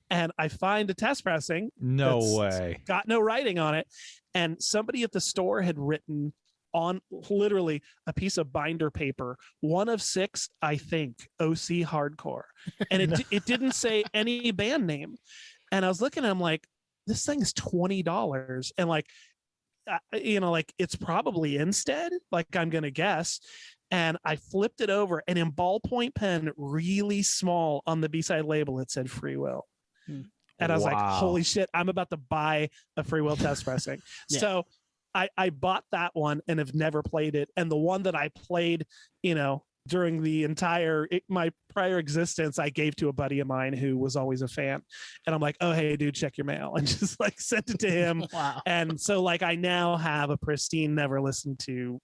and I find a test pressing. No way. Got no writing on it. And somebody at the store had written on literally a piece of binder paper, 1 of 6, I think, OC Hardcore. And it didn't say any band name. And I was looking at him like, this thing is $20. And like, you know, like, it's probably Instead, like, I'm gonna guess. And I flipped it over, and in ballpoint pen, really small on the B-side label, it said Freewill. And I was like, Wow. holy shit, I'm about to buy a Freewill test pressing. Yeah. So I bought that one and have never played it. And the one that I played, during the entire my prior existence, I gave to a buddy of mine who was always a fan. And I'm like, oh, hey, dude, check your mail. And just like sent it to him. Wow. And so like I now have a pristine, never listened to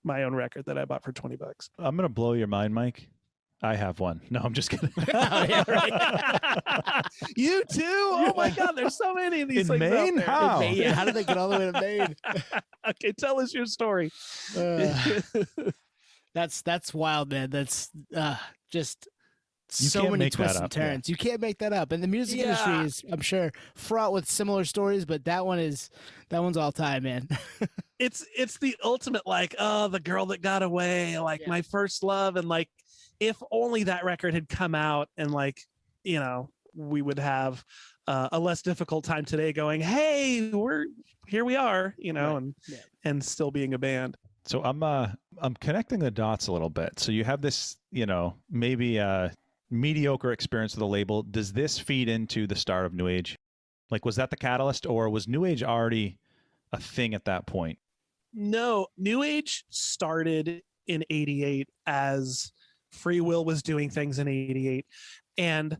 my own record that I bought for $20. I'm going to blow your mind, Mike. I have one. No, I'm just kidding. Oh, yeah, right. You too? Oh my God, there's so many of these In things out Maine? there. How? Yeah, how did they get all the way to Maine? Okay, tell us your story. That's wild, man. That's just You so can't many make that twists and up, yeah. turns. You can't make that up. And the music industry Yeah. is, I'm sure, fraught with similar stories, but that one's all time, man. It's the ultimate, like, oh, the girl that got away, like my first love, and like if only that record had come out, and like, we would have a less difficult time today going, hey, here we are, Right. and still being a band. So I'm connecting the dots a little bit. So you have this, maybe mediocre experience with a label. Does this feed into the start of New Age? Like, was that the catalyst, or was New Age already a thing at that point? No, New Age started in 88 as Freewill was doing things in 88. And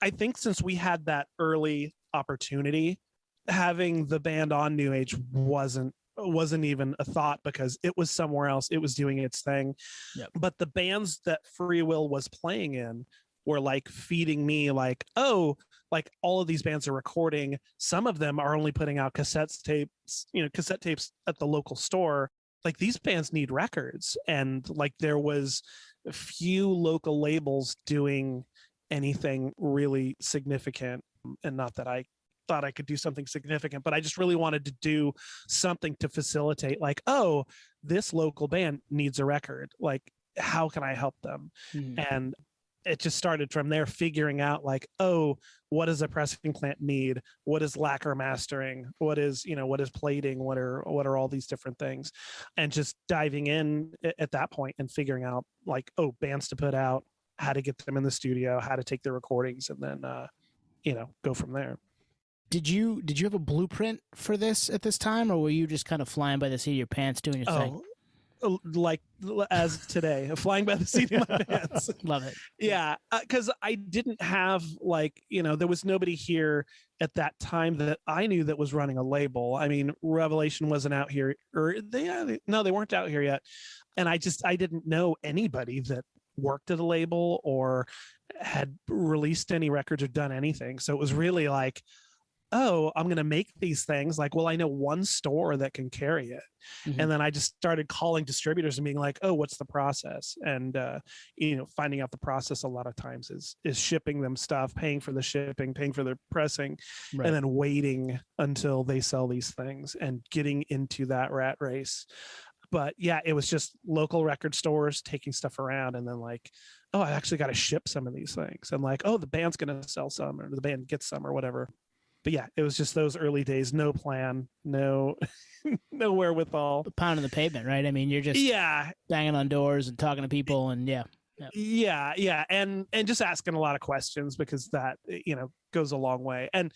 I think since we had that early opportunity, having the band on New Age wasn't even a thought, because it was somewhere else. It was doing its thing. Yep. But the bands that Freewill was playing in were like feeding me, like, oh, like all of these bands are recording. Some of them are only putting out cassette tapes at the local store. Like, these bands need records. And like there was a few local labels doing anything really significant. And not that I thought I could do something significant, but I just really wanted to do something to facilitate, like, oh, this local band needs a record. Like, how can I help them? And it just started from there, figuring out like, oh, what does a pressing plant need? What is lacquer mastering? What is plating? What are all these different things? And just diving in at that point and figuring out like, oh, bands to put out, how to get them in the studio, how to take their recordings, and then, go from there. Did you have a blueprint for this at this time, or were you just kind of flying by the seat of your pants doing your thing? Like as today, flying by the seat of my pants. Love it. Yeah, because I didn't have there was nobody here at that time that I knew that was running a label. I mean, Revelation wasn't out here, or they weren't out here yet, and I didn't know anybody that worked at a label or had released any records or done anything. So it was really like, oh, I'm going to make these things. Like, well, I know one store that can carry it. Mm-hmm. And then I just started calling distributors and being like, oh, what's the process? And, finding out the process a lot of times is shipping them stuff, paying for the shipping, paying for the pressing, Right. and then waiting until they sell these things and getting into that rat race. But yeah, it was just local record stores taking stuff around, and then like, oh, I actually got to ship some of these things. And like, oh, the band's going to sell some, or the band gets some, or whatever. But yeah, it was just those early days, no plan, no wherewithal. Pounding the pavement, right? I mean, you're just banging on doors and talking to people, and yeah, and just asking a lot of questions, because that goes a long way. And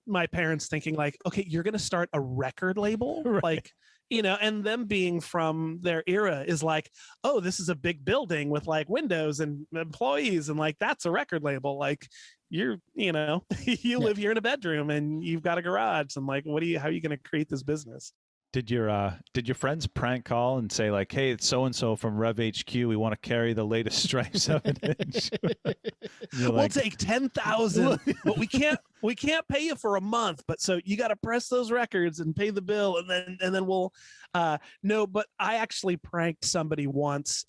my parents thinking like, okay, you're gonna start a record label, Right. like, and them being from their era is like, oh, this is a big building with like windows and employees, and like that's a record label. Like, you live here in a bedroom and you've got a garage, and like, how are you going to create this business? Did your friends prank call and say like, hey, it's so and so from Rev HQ, we want to carry the latest Stripe 7-inch? We'll take 10,000, but we can't pay you for a month. But so you got to press those records and pay the bill, and then we'll no. But I actually pranked somebody once.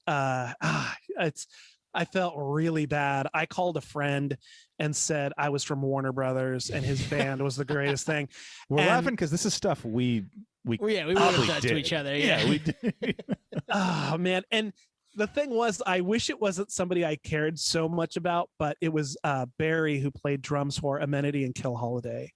I felt really bad. I called a friend and said I was from Warner Brothers and his band was the greatest thing. We're laughing because this is stuff we we would have done to each other. Yeah, we did. Oh man. And the thing was, I wish it wasn't somebody I cared so much about, but it was Barry, who played drums for Amenity and Kill Holiday.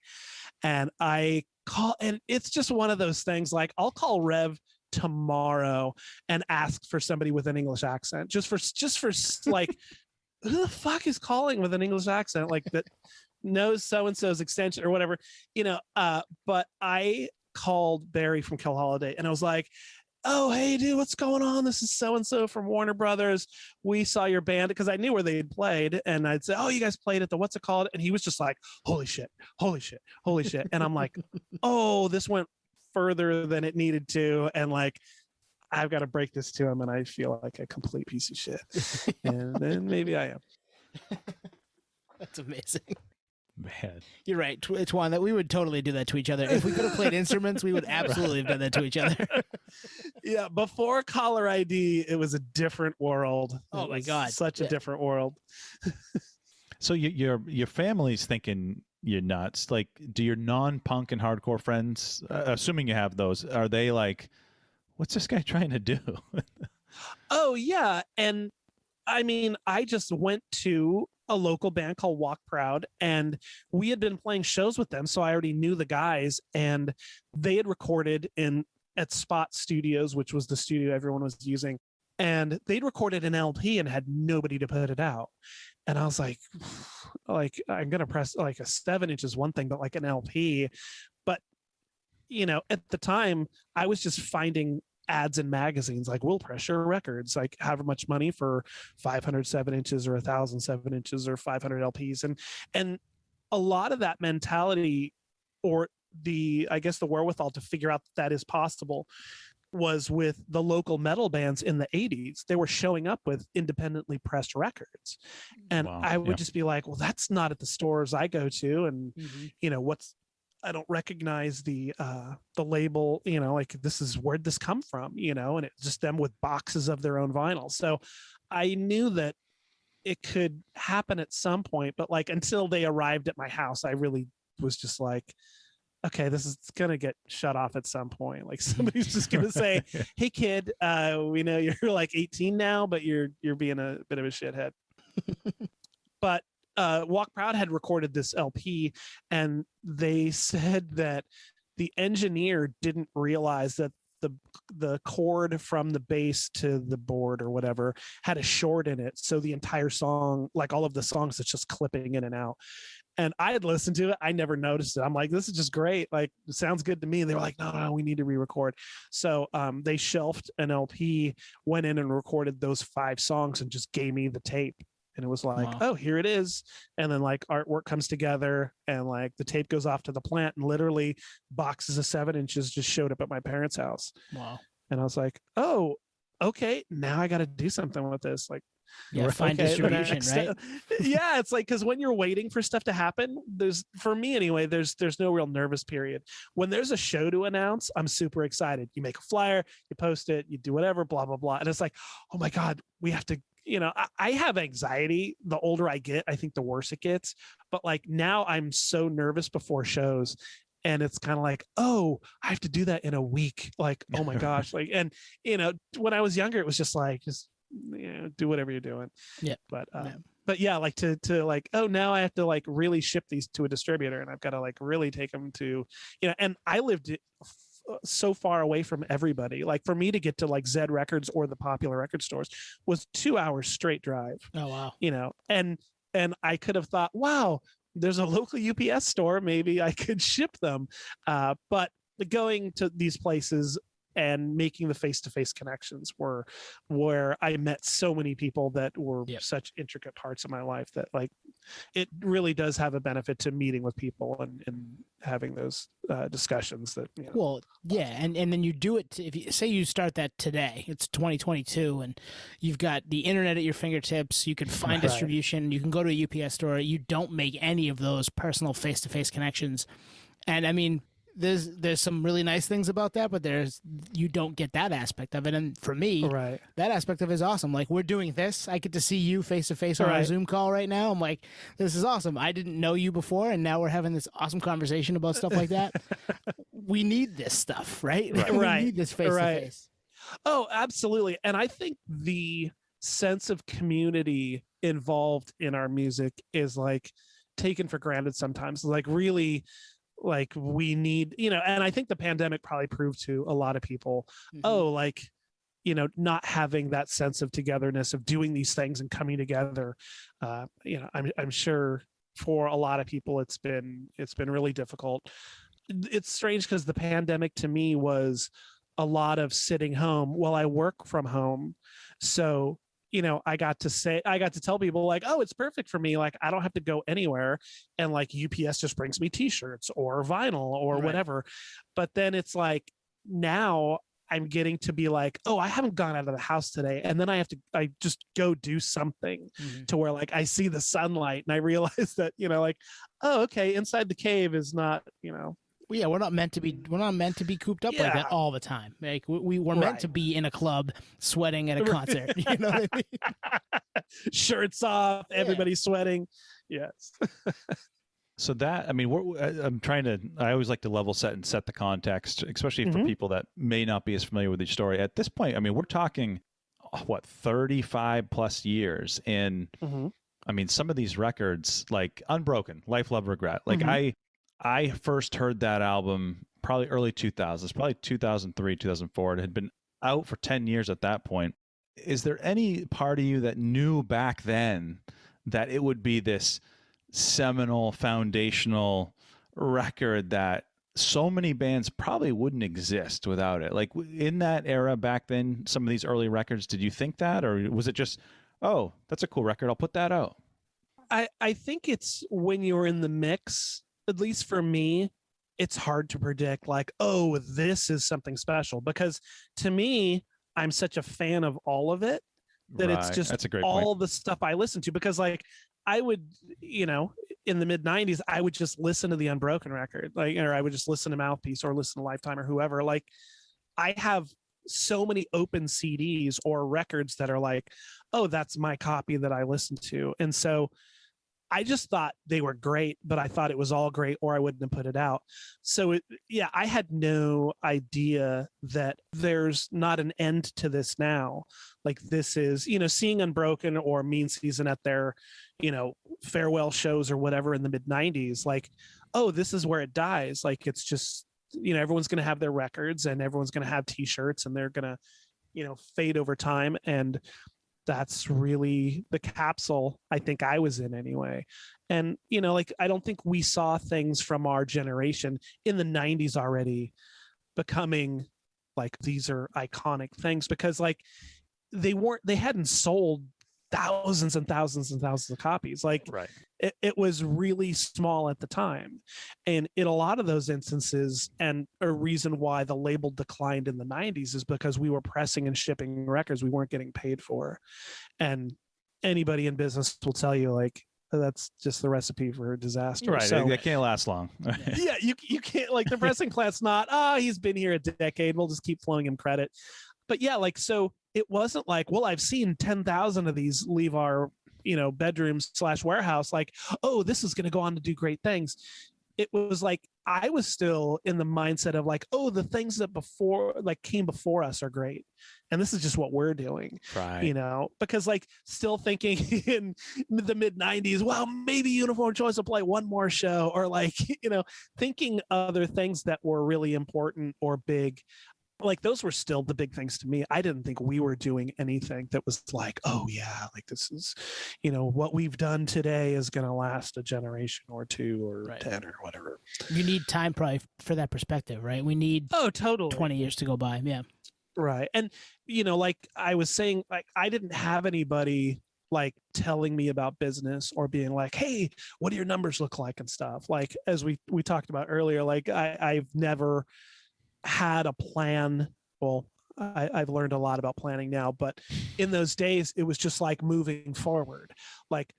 And and it's just one of those things, like I'll call Rev tomorrow and ask for somebody with an English accent, just for like, who the fuck is calling with an English accent? Like that, knows so-and-so's extension or whatever, but I called Barry from Kill Holiday and I was like, oh, hey, dude, what's going on? This is so-and-so from Warner Brothers. We saw your band, because I knew where they had played. And I'd say, oh, you guys played at the what's it called? And he was just like, holy shit, holy shit, holy shit. And I'm like, oh, this went further than it needed to. And like, I've got to break this to him. And I feel like a complete piece of shit. And then maybe I am. That's amazing. Man. You're right, Twan, that we would totally do that to each other. If we could have played instruments, we would absolutely have done that to each other. Yeah, before caller ID, it was a different world. Oh my God. Such a different world. So your family's thinking you're nuts. Like, do your non-punk and hardcore friends, assuming you have those, are they like, what's this guy trying to do? Oh, yeah. And I mean, I just went to a local band called Walk Proud, and we had been playing shows with them, so I already knew the guys, and they had recorded at Spot Studios, which was the studio everyone was using, and they'd recorded an LP and had nobody to put it out. And I was like I'm gonna press like a 7-inch is one thing, but like an LP. But at the time I was just finding ads in magazines like Will Pressure Records, like however much money for 500 7-inches or 1,000 7-inches or 500 LPs. And a lot of that mentality, or I guess the wherewithal to figure out that is possible, was with the local metal bands in the 80s. They were showing up with independently pressed records. And Wow. I would just be like, well, that's not at the stores I go to. And, I don't recognize the label, like where'd this come from, and it's just them with boxes of their own vinyl. So I knew that it could happen at some point, but like until they arrived at my house, I really was just like, okay, this is going to get shut off at some point. Like somebody's just going to say, hey kid, we know you're like 18 now, but you're being a bit of a shithead. But Walk Proud had recorded this LP, and they said that the engineer didn't realize that the cord from the bass to the board or whatever had a short in it. So the entire song, like all of the songs, it's just clipping in and out. And I had listened to it. I never noticed it. I'm like, this is just great. Like, it sounds good to me. They were like, no, we need to re-record. So they shelved an LP, went in and recorded those 5 songs and just gave me the tape. And it was like, Wow. Oh, here it is. And then like artwork comes together and like the tape goes off to the plant, and literally boxes of 7-inches just showed up at my parents' house. Wow. And I was like, oh, okay, now I got to do something with this. Like, Yeah, find distribution, right? Yeah, it's like, because when you're waiting for stuff to happen, for me anyway, there's no real nervous period. When there's a show to announce, I'm super excited. You make a flyer, you post it, you do whatever, blah, blah, blah. And it's like, oh my God, we have to, I have anxiety. The older I get, I think the worse it gets. But like now I'm so nervous before shows. And it's kind of like, oh, I have to do that in a week. Like, oh my gosh. Like, and when I was younger, it was just like, do whatever you're doing. Yeah. But yeah, like to like, oh, now I have to like really ship these to a distributor, and I've got to like really take them to, and I lived so far away from everybody. Like for me to get to like Zed Records or the popular record stores was 2 hours straight drive. Oh, wow. And I could have thought, wow, there's a local UPS store, maybe I could ship them. But going to these places and making the face-to-face connections were where I met so many people that were such intricate parts of my life, that like it really does have a benefit to meeting with people and having those discussions that, Well, yeah. And then you do it. If you say you start that today, it's 2022 and you've got the internet at your fingertips, you can find distribution, you can go to a UPS store, you don't make any of those personal face-to-face connections. And I mean, there's some really nice things about that, but you don't get that aspect of it. And for me, that aspect of it is awesome. Like, we're doing this. I get to see you face to face on our Zoom call right now. I'm like, this is awesome. I didn't know you before, and now we're having this awesome conversation about stuff like that. We need this stuff, right? We need this face to face. Oh, absolutely. And I think the sense of community involved in our music is like taken for granted sometimes. Like really, like we need, and I think the pandemic probably proved to a lot of people, not having that sense of togetherness of doing these things and coming together. I'm sure for a lot of people, it's been really difficult. It's strange because the pandemic to me was a lot of sitting home while I work from home. So, I got to tell people like, oh, it's perfect for me. Like, I don't have to go anywhere. And like UPS just brings me t-shirts or vinyl or whatever. But then it's like, now I'm getting to be like, oh, I haven't gone out of the house today. And then I just go do something to where like I see the sunlight and I realize that, like, oh, okay, inside the cave is not, Well, yeah, we're not meant to be cooped up like that all the time. Like we're meant to be in a club sweating at a concert. You know what I mean? Shirts off, everybody's sweating. Yes. So that, I mean, I always like to level set and set the context, especially for people that may not be as familiar with each story. At this point, I mean, we're talking, 35 plus years. And I mean, some of these records, like Unbroken, Life, Love, Regret, like I first heard that album probably early 2000s, probably 2003, 2004. It had been out for 10 years at that point. Is there any part of you that knew back then that it would be this seminal, foundational record that so many bands probably wouldn't exist without it? Like in that era back then, some of these early records, did you think that? Or was it just, oh, that's a cool record, I'll put that out? I think it's when you're in the mix, at least for me, it's hard to predict like, oh, this is something special. Because to me, I'm such a fan of all of it that it's just that's a great all point. the stuff I listen to. Because like I would, in the mid 90s, I would just listen to the Unbroken record, like, or I would just listen to Mouthpiece or listen to Lifetime or whoever. Like I have so many open CDs or records that are like, oh, that's my copy that I listen to. And so I just thought they were great, but I thought it was all great or I wouldn't have put it out. So I had no idea that there's not an end to this now. Like this is, seeing Unbroken or Mean Season at their, farewell shows or whatever in the mid 90s, like, oh, this is where it dies. Like, it's just, everyone's going to have their records and everyone's going to have t-shirts and they're going to, fade over time. And that's really the capsule I think I was in anyway. And, like, I don't think we saw things from our generation in the 90s already becoming like, these are iconic things because like they hadn't sold thousands and thousands and thousands of copies. Like it was really small at the time. And in a lot of those instances, and a reason why the label declined in the 90s is because we were pressing and shipping records we weren't getting paid for. And anybody in business will tell you like, that's just the recipe for disaster. Right. So, that can't last long. yeah, you can't, like, the pressing plant's not, he's been here a decade, we'll just keep flowing him credit. But yeah, like, so it wasn't like, well, I've seen 10,000 of these leave our, bedroom/warehouse. Like, oh, this is going to go on to do great things. It was like, I was still in the mindset of like, oh, the things that came before us are great. And this is just what we're doing, right? Because like still thinking in the mid 90s, well, maybe Uniform Choice will play one more show, or like, thinking other things that were really important or big. Like those were still the big things to me. I didn't think we were doing anything that was like, oh yeah, like this is, what we've done today is going to last a generation or two or 10 or whatever. You need time probably for that perspective, right? We need totally 20 years to go by. Yeah. Right. And, like I was saying, like I didn't have anybody like telling me about business or being like, hey, what do your numbers look like and stuff. Like, as we talked about earlier, like I've never had a plan. Well, I've learned a lot about planning now, but in those days it was just like moving forward, like,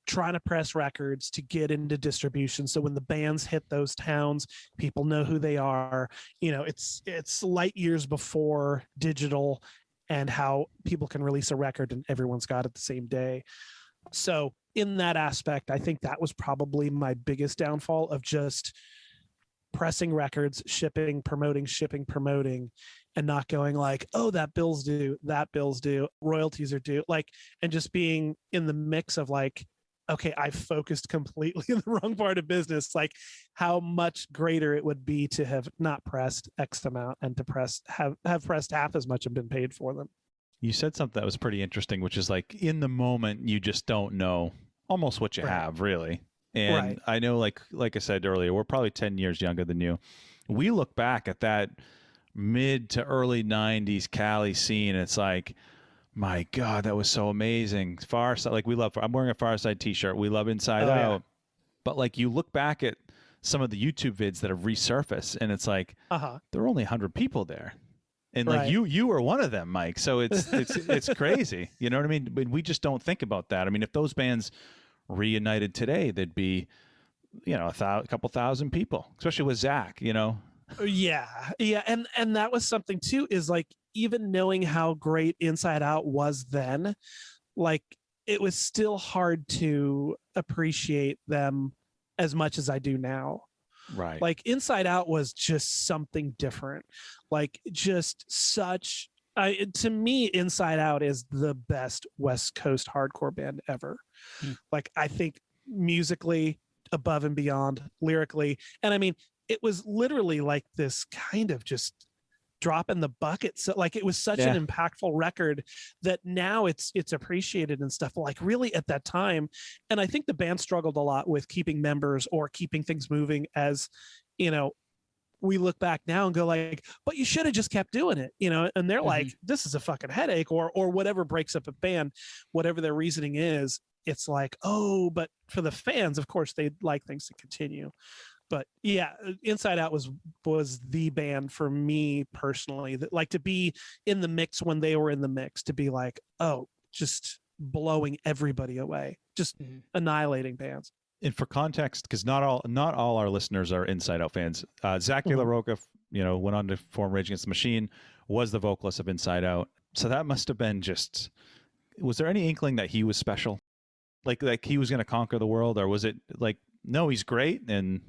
trying to press records to get into distribution. So when the bands hit those towns, people know who they are. It's light years before digital and how people can release a record and everyone's got it the same day. So in that aspect, I think that was probably my biggest downfall of just pressing records, shipping, promoting, and not going like, oh, that bill's due, royalties are due, like, and just being in the mix of like, okay, I focused completely in the wrong part of business. Like, how much greater it would be to have not pressed X amount and to have pressed half as much and been paid for them. You said something that was pretty interesting, which is like, in the moment, you just don't know almost what you have, really. And Right. I know, like I said earlier, we're probably 10 years younger than you. We look back at that mid to early 90s Cali scene, and it's like, my God, that was so amazing. Far Side, like, we love, I'm wearing a Far Side t-shirt. We love Inside Oh, yeah. Out. But like, you look back at some of the YouTube vids that have resurfaced, and it's like, there are only 100 people there. And like, Right. you were one of them, Mike. So it's crazy. You know what I mean? But we just don't think about that. I mean, if those bands reunited today, there'd be, you know, a couple thousand people, especially with Zach, you know? Yeah. And that was something too, is like, even knowing how great Inside Out was then, like, it was still hard to appreciate them as much as I do now. Right. Like, Inside Out was just something different. Like, just such, to me, Inside Out is the best West Coast hardcore band ever. Like, I think musically, above and beyond, lyrically. And I mean, it was literally like this kind of just drop in the bucket. So like, it was such an impactful record that now it's appreciated and stuff. Like, really at that time, and I think the band struggled a lot with keeping members or keeping things moving, as you know, we look back now and go like, but you should have just kept doing it, you know. And they're like, this is a fucking headache, or whatever breaks up a band, whatever their reasoning is. It's like, oh, but for the fans, of course, they'd like things to continue. But yeah, Inside Out was the band for me personally, that, like, to be in the mix when they were in the mix, to be like, oh, just blowing everybody away, just annihilating bands. And for context, because not all our listeners are Inside Out fans. Zach De La Roca, you know, went on to form Rage Against the Machine, was the vocalist of Inside Out. So that must have been just. Was there any inkling that he was special, like he was going to conquer the world, or was it like, no, he's great and.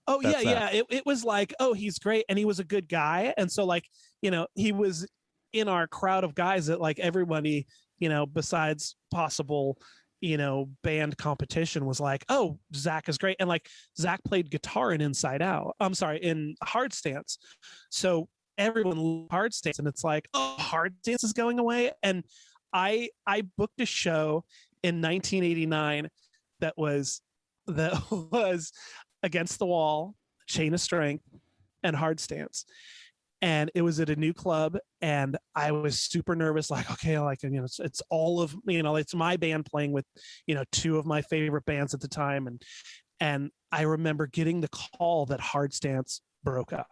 Oh, yeah. It was like, oh, he's great. And he was a good guy. And so, like, you know, he was in our crowd of guys that, like, everybody, you know, besides possible, you know, band competition, was like, oh, Zach is great. And like, Zach played guitar in Inside Out. I'm sorry, in Hard Stance. So everyone loved Hard Stance. And it's like, oh, Hard Stance is going away. And I booked a show in 1989 that was Against the Wall, Chain of Strength, and Hard Stance. And it was at a new club, and I was super nervous, like, okay, like, you know, it's all of, you know, it's my band playing with, you know, two of my favorite bands at the time. And I remember getting the call that Hard Stance broke up.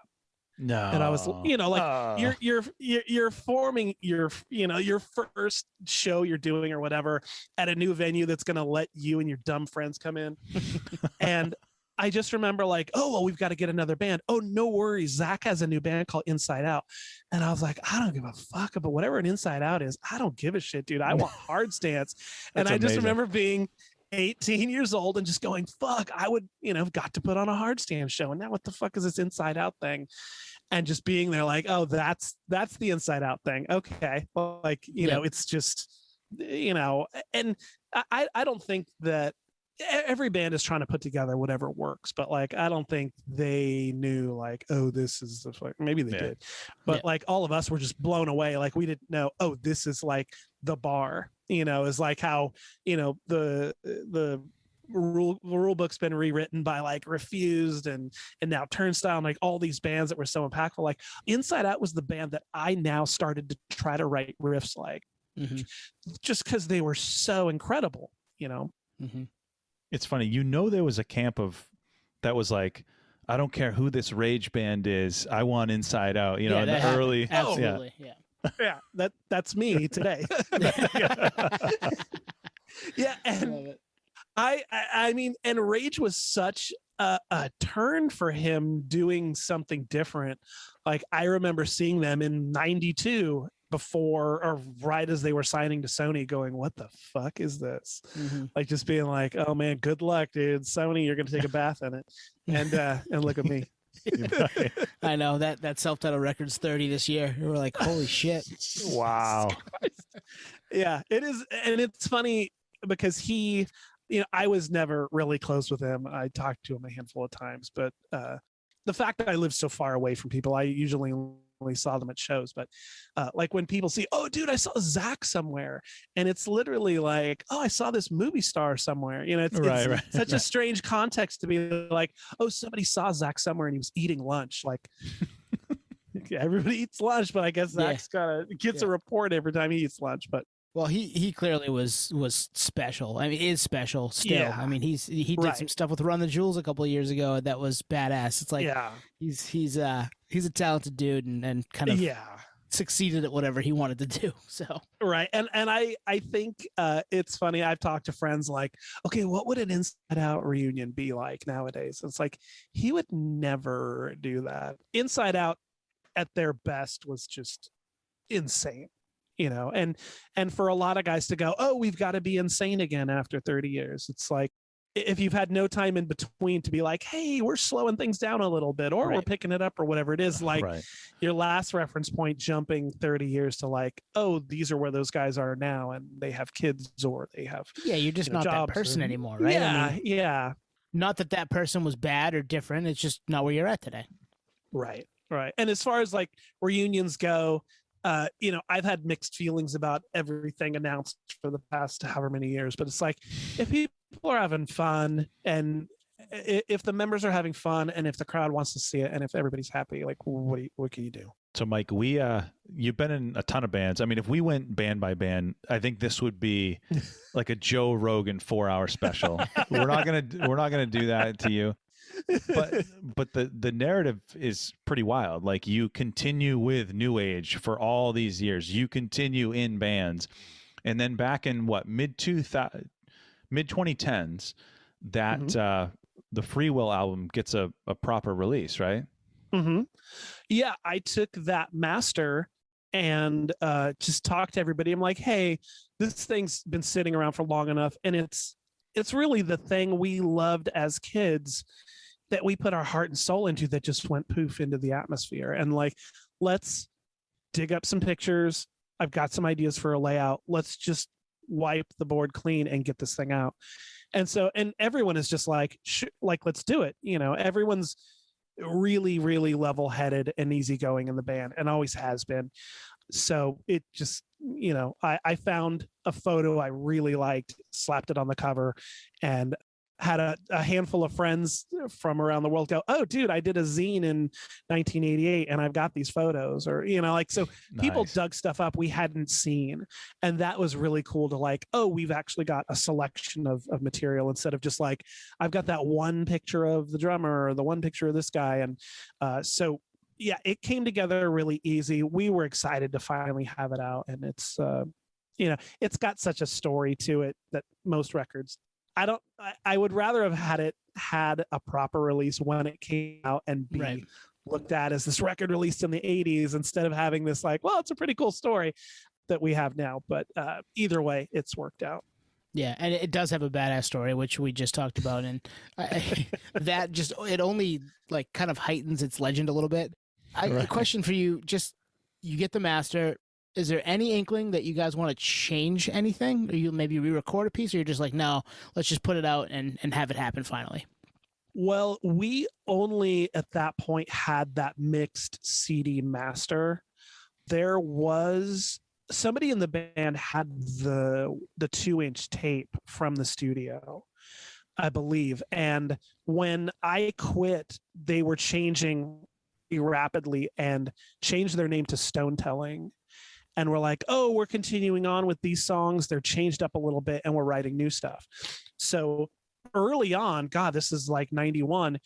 No. And I was, you know, like, you're forming your, you know, your first show you're doing or whatever at a new venue that's going to let you and your dumb friends come in. And I just remember like, oh, well, we've got to get another band. Oh, no worries. Zach has a new band called Inside Out. And I was like, I don't give a fuck about whatever an Inside Out is. I don't give a shit, dude. I want Hard Stance. And I just remember being 18 years old and just going, fuck, I would, you know, got to put on a Hard Stance show. And now what the fuck is this Inside Out thing? And just being there like, oh, that's the Inside Out thing. Okay. Well, like, you know, it's just, you know, and I don't think that every band is trying to put together whatever works, but like, I don't think they knew like, oh, this is the, maybe they did, but like, all of us were just blown away. Like, we didn't know, oh, this is like the bar, you know, is like how, you know, the rule book's been rewritten by like Refused and now Turnstile, and like all these bands that were so impactful. Like, Inside Out was the band that I now started to try to write riffs like, just because they were so incredible, you know. It's funny, you know, there was a camp of that was like, I don't care who this Rage band is, I want Inside Out, you know, in the early. Absolutely. Yeah, that's me today. Yeah, and I mean, and Rage was such a turn for him doing something different. Like, I remember seeing them in '92 before or right as they were signing to Sony, going, what the fuck is this? Like, just being like, oh man, good luck, dude. Sony, you're gonna take a bath in it. And look at me. I know that self-titled record's 30 this year. We're like, holy shit. Wow. Yeah, it is. And it's funny because he, you know, I was never really close with him. I talked to him a handful of times, but the fact that I live so far away from people, I usually saw them at shows, but like when people see, oh dude, I saw Zach somewhere, and it's literally like, oh, I saw this movie star somewhere. It's such a strange context to be like, oh, somebody saw Zach somewhere and he was eating lunch. Like everybody eats lunch, but I guess Zach's gets a report every time he eats lunch. But well, he clearly was special. I mean, is special still. Yeah. I mean, he did some stuff with Run the Jewels a couple of years ago that was badass. It's like he's a talented dude and kind of succeeded at whatever he wanted to do. So right, and I think it's funny. I've talked to friends like, okay, what would an Inside Out reunion be like nowadays? It's like he would never do that. Inside Out at their best was just insane. And for a lot of guys to go, oh, we've got to be insane again after 30 years. It's like, if you've had no time in between to be like, hey, we're slowing things down a little bit, or we're picking it up or whatever it is, like your last reference point jumping 30 years to like, oh, these are where those guys are now and they have kids or they have you're just not that person anymore, right? Yeah. Not that person was bad or different. It's just not where you're at today. Right. And as far as like reunions go, I've had mixed feelings about everything announced for the past however many years, but it's like, if people are having fun and if the members are having fun and if the crowd wants to see it and if everybody's happy, like what can you do? So Mike, you've been in a ton of bands. I mean, if we went band by band, I think this would be like a Joe Rogan 4-hour special. We're not gonna do that to you. But the narrative is pretty wild. Like, you continue with New Age for all these years. You continue in bands, and then back in mid 2010s, that the Freewill album gets a proper release, right? Mm-hmm. Yeah, I took that master and just talked to everybody. I'm like, hey, this thing's been sitting around for long enough, and it's really the thing we loved as kids that we put our heart and soul into that just went poof into the atmosphere. And like, let's dig up some pictures. I've got some ideas for a layout. Let's just wipe the board clean and get this thing out. And so, and everyone is just like, let's do it. Everyone's really, really level-headed and easygoing in the band and always has been. So it just, I found a photo I really liked, slapped it on the cover, and had a handful of friends from around the world go, oh dude, I did a zine in 1988 and I've got these photos, or so people dug stuff up we hadn't seen, and that was really cool to like, oh, we've actually got a selection of material instead of just like, I've got that one picture of the drummer or the one picture of this guy. And so yeah, it came together really easy. We were excited to finally have it out, and it's it's got such a story to it that most records, I would rather have had a proper release when it came out and be looked at as this record released in the 80s instead of having this like, well, it's a pretty cool story that we have now. But either way, it's worked out. Yeah, and it does have a badass story, which we just talked about, and that just, it only like kind of heightens its legend a little bit. A question for you: just, you get the master. Is there any inkling that you guys want to change anything? Or you maybe re-record a piece, or you're just like, no, let's just put it out and have it happen finally? Well, we only at that point had that mixed CD master. There was somebody in the band had the 2-inch tape from the studio, I believe. And when I quit, they were changing rapidly and changed their name to Stone Telling. And we're like, oh, we're continuing on with these songs. They're changed up a little bit and we're writing new stuff. So early on, God, this is like 91,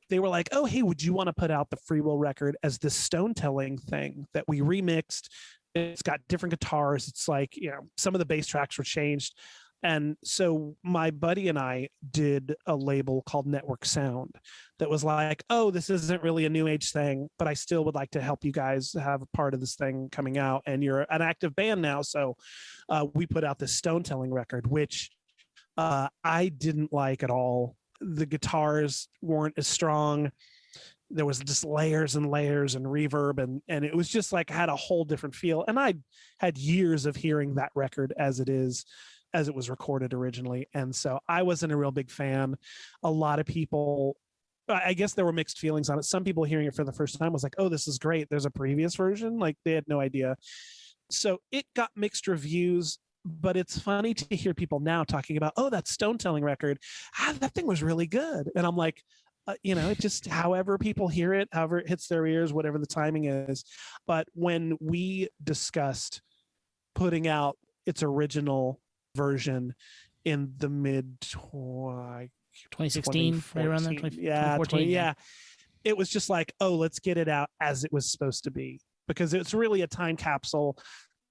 they were like, oh, hey, would you want to put out the Freewill record as this Stone Telling thing that we remixed? It's got different guitars. It's like, some of the bass tracks were changed. And so my buddy and I did a label called Network Sound that was like, oh, this isn't really a new age thing, but I still would like to help you guys have a part of this thing coming out. And you're an active band now. So we put out this Stone Telling record, which I didn't like at all. The guitars weren't as strong. There was just layers and layers and reverb, and it was just like, had a whole different feel. And I had years of hearing that record as it was recorded originally. And so I wasn't a real big fan. A lot of people I guess there were mixed feelings on it. Some people hearing it for the first time was like, oh, this is great. There's a previous version. Like they had no idea. So it got mixed reviews, but it's funny to hear people now talking about, oh, that Stone Telling record, that thing was really good. And I'm like, it just, however people hear it, however it hits their ears, whatever the timing is. But when we discussed putting out its original version in the mid 2016, right around there. 2014, yeah. It was just like, oh, let's get it out as it was supposed to be, because it's really a time capsule,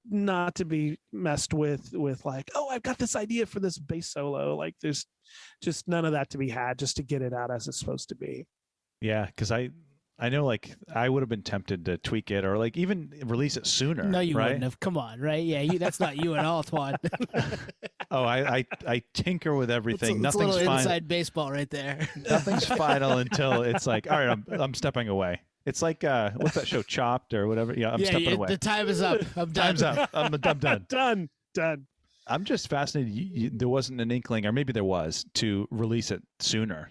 not to be messed with like, oh, I've got this idea for this bass solo. Like there's just none of that to be had, just to get it out as it's supposed to be. Yeah, because I know, like, I would have been tempted to tweak it or like even release it sooner. No, you right? wouldn't have. Come on, right? Yeah, that's not you at all, Twan. Oh, I tinker with everything. It's a Nothing's little final. inside baseball right there. Nothing's final until it's like, all right, I'm stepping away. It's like what's that show, Chopped or whatever? Yeah, I'm stepping away. The time is up. I'm done. Time's up. I'm done. Done. I'm just fascinated. There wasn't an inkling, or maybe there was, to release it sooner.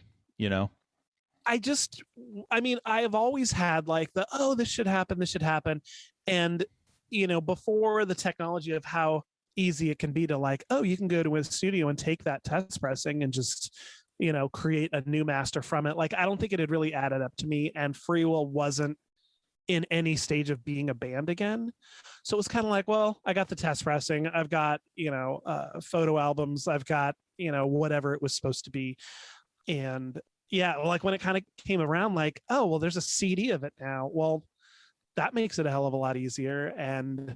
I have always had like this should happen. And, before the technology of how easy it can be to like, oh, you can go to a studio and take that test pressing and just, create a new master from it. Like, I don't think it had really added up to me. And Freewill wasn't in any stage of being a band again. So it was kind of like, well, I got the test pressing. I've got, photo albums. I've got, whatever it was supposed to be. And yeah, like when it kind of came around, like, oh, well, there's a CD of it now. Well, that makes it a hell of a lot easier. And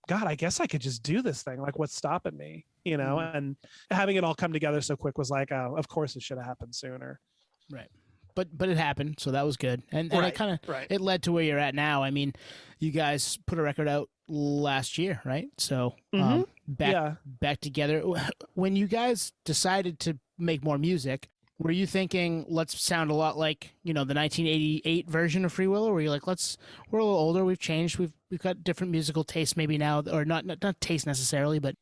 God, I guess I could just do this thing. Like, what's stopping me? And having it all come together so quick was like, oh, of course it should have happened sooner. Right. But it happened, so that was good. And it kind of it led to where you're at now. I mean, you guys put a record out last year, right? So back together. When you guys decided to make more music, were you thinking, let's sound a lot like, the 1988 version of Freewill, or were you like, we're a little older, we've changed, we've got different musical tastes maybe now, or not taste necessarily, but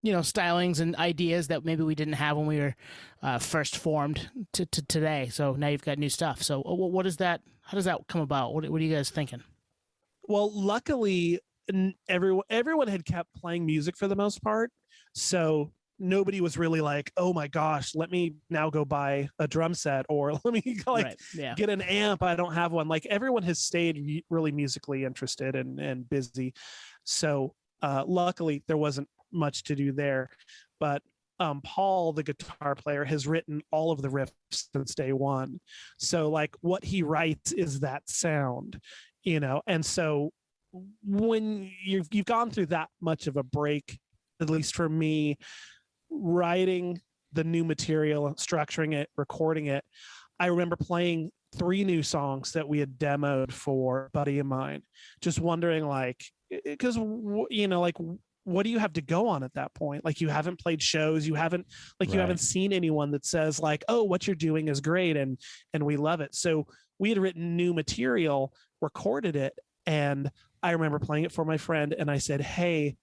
stylings and ideas that maybe we didn't have when we were first formed to today. So now you've got new stuff. So what is that? How does that come about? What are you guys thinking? Well, luckily, everyone had kept playing music for the most part. So nobody was really like, oh my gosh, let me now go buy a drum set, or let me get an amp. I don't have one. Like, everyone has stayed really musically interested and busy. So luckily there wasn't much to do there. But Paul, the guitar player, has written all of the riffs since day one. So like what he writes is that sound, and so when you've gone through that much of a break, at least for me, writing the new material, structuring it, recording it, I remember playing 3 new songs that we had demoed for a buddy of mine, just wondering, like, because like, what do you have to go on at that point? Like, you haven't played shows, you haven't seen anyone that says like, oh, what you're doing is great and we love it. So we had written new material, recorded it, and I remember playing it for my friend, and I said, hey,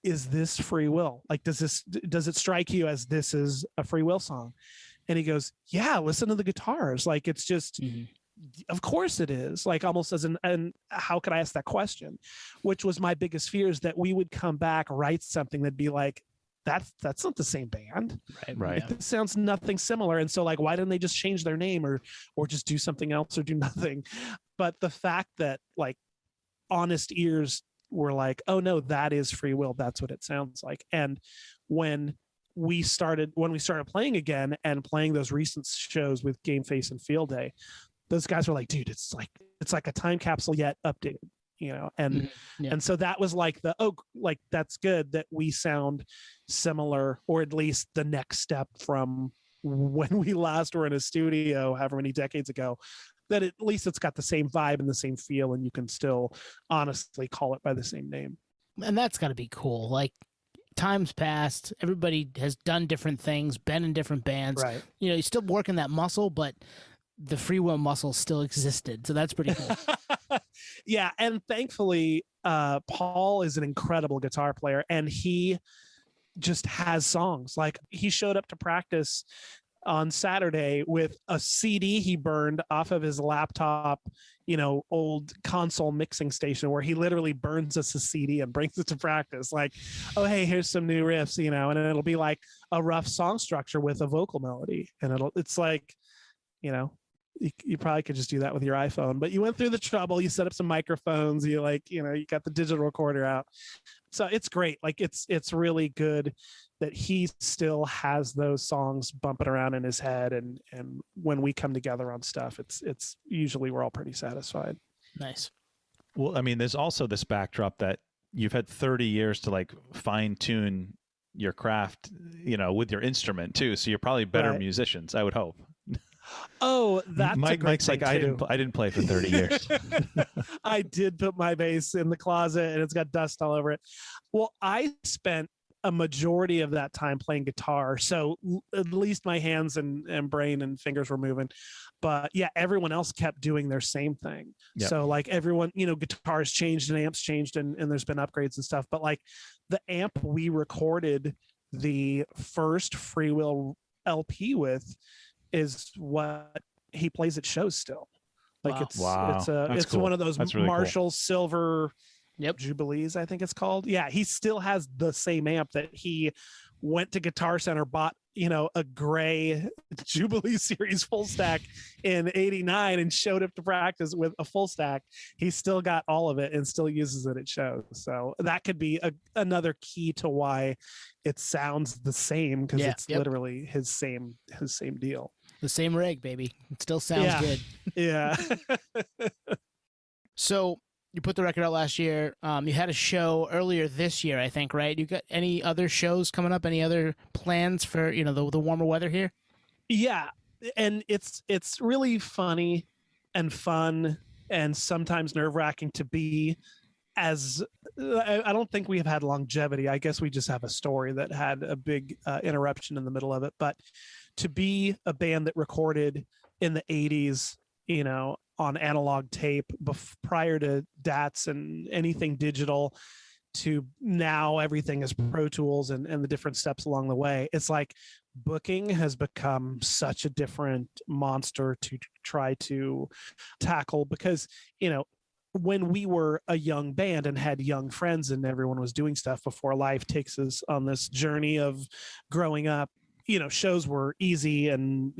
is this Freewill? Like, does it strike you as this is a Freewill song? And he goes, yeah, listen to the guitars. Like, it's just, of course it is. Like, almost as and how could I ask that question? Which was my biggest fear, is that we would come back, write something that'd be like, that's not the same band. Right. It sounds nothing similar. And so like, why didn't they just change their name or just do something else or do nothing? But the fact that like honest ears were like, oh no, that is Freewill. That's what it sounds like. And when we started playing again and playing those recent shows with Game Face and Field Day, those guys were like, dude, it's like a time capsule yet updated, and so that was like that's good that we sound similar, or at least the next step from when we last were in a studio however many decades ago, that at least it's got the same vibe and the same feel, and you can still honestly call it by the same name. And that's got to be cool. Like, time's passed, everybody has done different things, been in different bands, right? You're still working that muscle, but the Freewill muscle still existed, so that's pretty cool. Yeah, and thankfully Paul is an incredible guitar player, and he just has songs. Like, he showed up to practice on Saturday with a CD he burned off of his laptop, old console mixing station, where he literally burns us a CD and brings it to practice. Like, oh, hey, here's some new riffs, and it'll be like a rough song structure with a vocal melody. And it's like, you probably could just do that with your iPhone, but you went through the trouble. You set up some microphones. You you got the digital recorder out. So it's great. Like it's really good that he still has those songs bumping around in his head. And when we come together on stuff, it's usually we're all pretty satisfied. Nice. Well, I mean, there's also this backdrop that you've had 30 years to like fine tune your craft, with your instrument too. So you're probably better musicians, I would hope. Oh, that's Mike's like, I didn't play for 30 years. I did put my bass in the closet and it's got dust all over it. Well, I spent a majority of that time playing guitar. So at least my hands and brain and fingers were moving. But yeah, everyone else kept doing their same thing. Yep. So like everyone, guitars changed and amps changed and there's been upgrades and stuff. But like the amp we recorded the first Freewill LP with is what he plays at shows still. Like it's cool. One of those really Marshall cool. Silver Jubilees, I think it's called. Yeah, he still has the same amp that he went to Guitar Center, bought, a gray Jubilee series full stack in '89 and showed up to practice with a full stack. He still got all of it and still uses it at shows. So that could be another key to why it sounds the same, because it's literally his same deal. The same rig, baby. It still sounds good. Yeah. So you put the record out last year. You had a show earlier this year, I think, right? You got any other shows coming up? Any other plans for, the warmer weather here? Yeah. And it's really funny and fun and sometimes nerve-wracking to be I don't think we have had longevity. I guess we just have a story that had a big interruption in the middle of it. But to be a band that recorded in the 80s, on analog tape prior to DATs and anything digital, to now everything is Pro Tools and the different steps along the way. It's like booking has become such a different monster to try to tackle, because, when we were a young band and had young friends and everyone was doing stuff before life takes us on this journey of growing up, shows were easy and,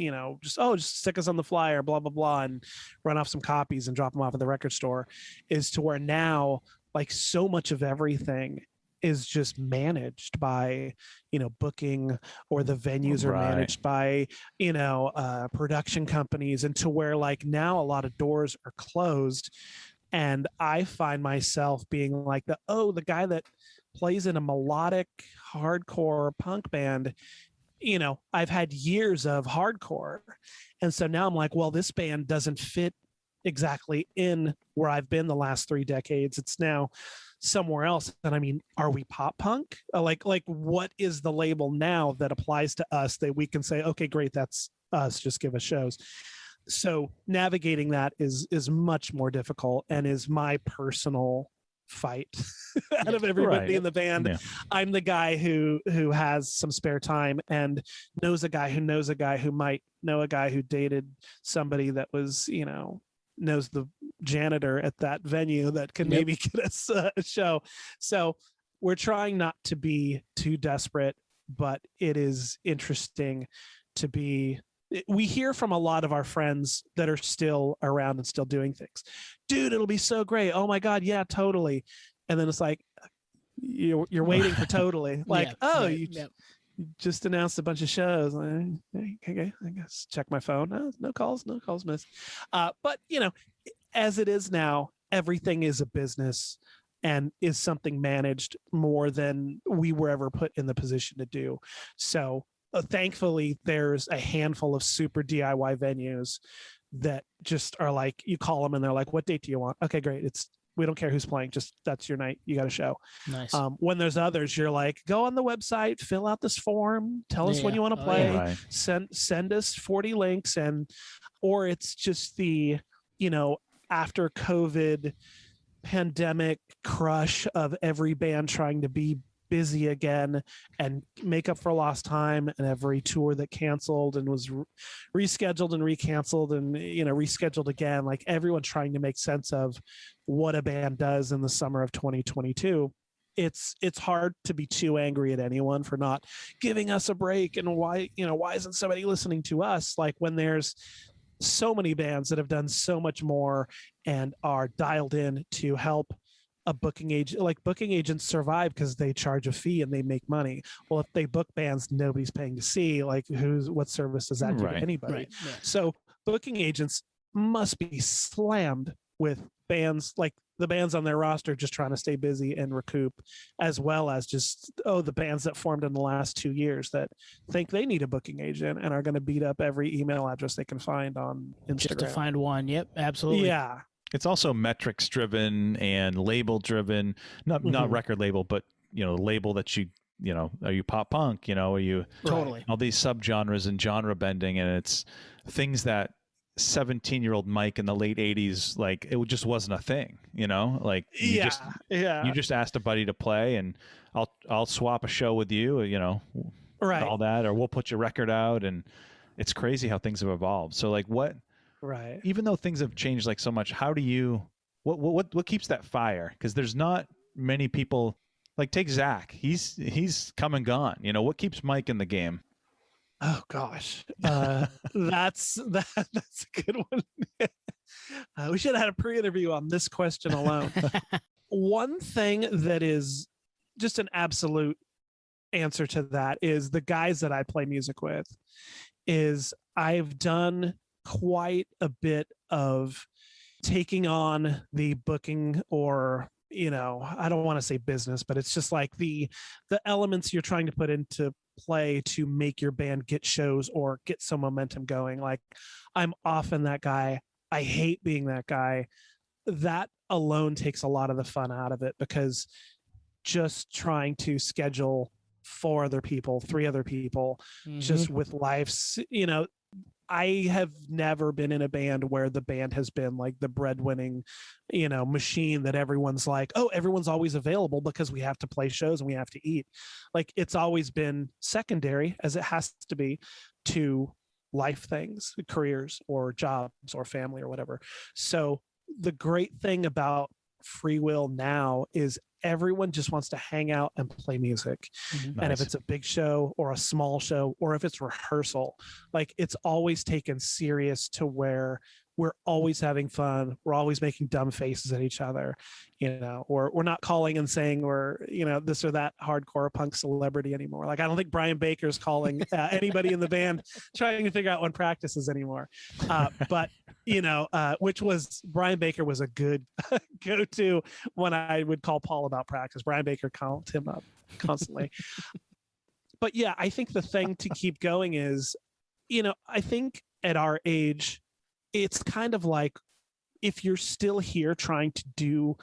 just stick us on the flyer, blah, blah, blah, and run off some copies and drop them off at the record store, is to where now, like, so much of everything is just managed by, booking, or the venues are managed by, production companies, and to where like now a lot of doors are closed. And I find myself being like the guy that plays in a melodic hardcore punk band. I've had years of hardcore. And so now I'm like, well, this band doesn't fit exactly in where I've been the last 3 decades. It's now somewhere else. And I mean, are we pop punk? Like what is the label now that applies to us that we can say, okay, great, that's us, just give us shows. So navigating that is much more difficult and is my personal fight out of everybody in the band. Yeah. I'm the guy who has some spare time and knows a guy who might know a guy who dated somebody that was, knows the janitor at that venue that can maybe get us a show. So we're trying not to be too desperate, but it is interesting to be. We hear from a lot of our friends that are still around and still doing things. Dude, it'll be so great. Oh my God. Yeah, totally. And then it's like, you're waiting for totally. Like, you just announced a bunch of shows. Okay, I guess check my phone. No calls missed. But as it is now, everything is a business and is something managed more than we were ever put in the position to do. So thankfully, there's a handful of super DIY venues that just are like, you call them and they're like, what date do you want? Okay, great. We don't care who's playing. Just that's your night. You got a show. Nice. When there's others, you're like, go on the website, fill out this form, tell us when you want to play, send us 40 links, or it's just the, after COVID pandemic crush of every band trying to be busy again and make up for lost time, and every tour that canceled and was rescheduled and recanceled and rescheduled again, like everyone trying to make sense of what a band does in the summer of 2022. It's hard to be too angry at anyone for not giving us a break, and why isn't somebody listening to us, like when there's so many bands that have done so much more and are dialed in to help a booking agent. Like booking agents survive because they charge a fee and they make money. Well, if they book bands nobody's paying to see, like what service does that do to anybody? Right. Yeah. So booking agents must be slammed with bands, like the bands on their roster just trying to stay busy and recoup, as well as just the bands that formed in the last 2 years that think they need a booking agent and are going to beat up every email address they can find on Instagram just to find one. Yep, absolutely. Yeah. It's also metrics driven and label driven, not record label, but label that are you pop punk, are you totally all these subgenres and genre bending, and it's things that 17-year-old Mike in the late 80s, like it just wasn't a thing, like you just asked a buddy to play and I'll swap a show with you, right, all that, or we'll put your record out. And it's crazy how things have evolved. So like right, even though things have changed like so much, how do you what keeps that fire? Because there's not many people, like take Zach, he's come and gone. What keeps Mike in the game? Oh gosh, that's a good one. We should have had a pre-interview on this question alone. One thing that is just an absolute answer to that is the guys that I play music with. Is I've done quite a bit of taking on the booking, or I don't want to say business, but it's just like the elements you're trying to put into play to make your band get shows or get some momentum going. Like I'm often that guy. I hate being that guy. That alone takes a lot of the fun out of it, because just trying to schedule 4 other people, 3 other people, just with lives, I have never been in a band where the band has been like the breadwinning, machine that everyone's like, oh, everyone's always available because we have to play shows and we have to eat. Like it's always been secondary, as it has to be, to life things, careers or jobs or family or whatever. So the great thing about Freewill now is everyone just wants to hang out and play music. And if it's a big show or a small show, or if it's rehearsal, like it's always taken serious to where we're always having fun. We're always making dumb faces at each other, or we're not calling and saying we're, this or that hardcore punk celebrity anymore. Like, I don't think Brian Baker's calling anybody in the band trying to figure out when practice is anymore. But, which was, Brian Baker was a good go-to when I would call Paul about practice. Brian Baker called him up constantly. But yeah, I think the thing to keep going is, I think at our age, it's kind of like, if you're still here trying to do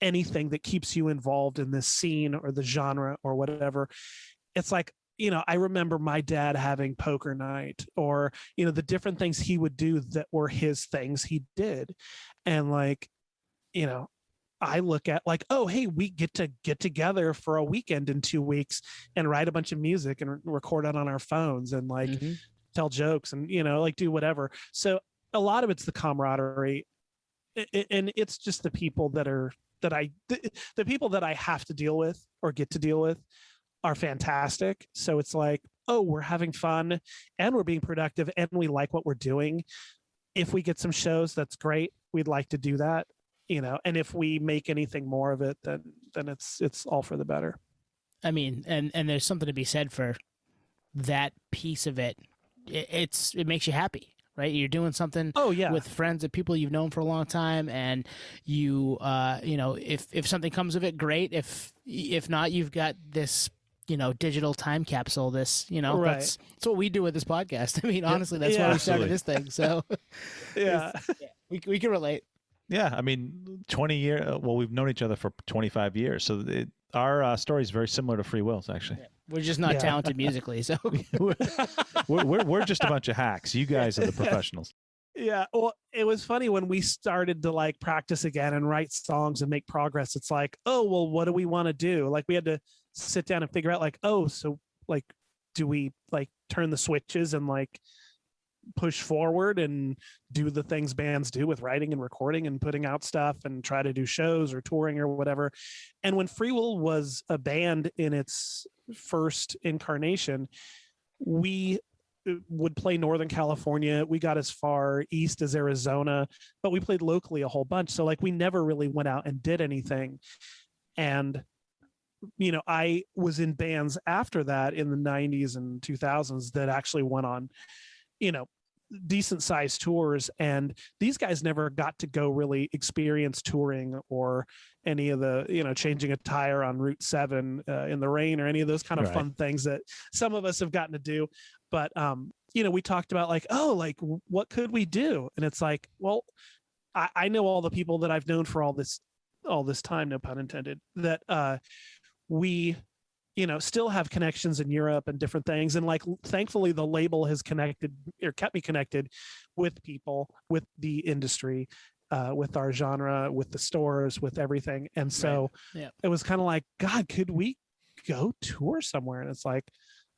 anything that keeps you involved in this scene or the genre or whatever, it's like, I remember my dad having poker night, or, the different things he would do that were his things he did. And like, I look at like, oh, hey, we get to get together for a weekend in 2 weeks and write a bunch of music and record it on our phones and like tell jokes and, like do whatever. So a lot of it's the camaraderie, and it's just the people the people that I have to deal with or get to deal with are fantastic. So it's like, oh, we're having fun and we're being productive and we like what we're doing. If we get some shows, that's great. We'd like to do that, and if we make anything more of it, then it's all for the better. I mean, and there's something to be said for that piece of it. It makes you happy. Right, you're doing something with friends and people you've known for a long time, and you if something comes of it, great. If not, you've got this digital time capsule. This that's what we do with this podcast. I mean, honestly, that's why we started this thing. So we can relate. Yeah, I mean, 20 years. Well, we've known each other for 25 years, so our story is very similar to Freewill's, actually. Yeah. We're just not talented musically, so we're just a bunch of hacks. You guys are the professionals. Yeah, well, it was funny when we started to like practice again and write songs and make progress. It's like, oh, well, what do we want to do? Like we had to sit down and figure out like, oh, so like, do we like turn the switches and like push forward and do the things bands do with writing and recording and putting out stuff and try to do shows or touring or whatever. And when Freewill was a band in its first incarnation, we would play Northern California. We got as far east as Arizona, but we played locally a whole bunch. So like we never really went out and did anything. And you know, I was in bands after that in the 90s and 2000s that actually went on, you know, decent sized tours. And these guys never got to go really experience touring or any of the, you know, changing a tire on Route 7 in the rain or any of those kind of fun things that some of us have gotten to do. But, you know, we talked about like, oh, like what could we do? And it's like, well, I know all the people that I've known for all this time, no pun intended, that we, you know, still have connections in Europe and different things. And like, thankfully the label has connected or kept me connected with people, with the industry, with our genre, with the stores, with everything. And so it was kind of like, God, could we go tour somewhere? And it's like,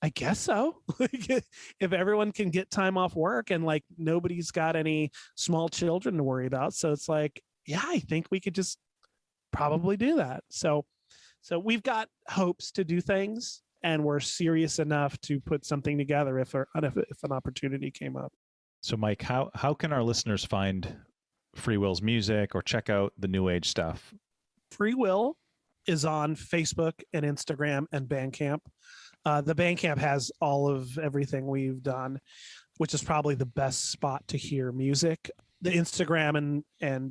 I guess so. If everyone can get time off work and like nobody's got any small children to worry about. So it's like, yeah, I think we could just probably do that. So we've got hopes to do things, and we're serious enough to put something together if an opportunity came up. So, Mike, how can our listeners find Freewill's music or check out the New Age stuff? Freewill is on Facebook and Instagram and Bandcamp. The Bandcamp has all of everything we've done, which is probably the best spot to hear music. The Instagram and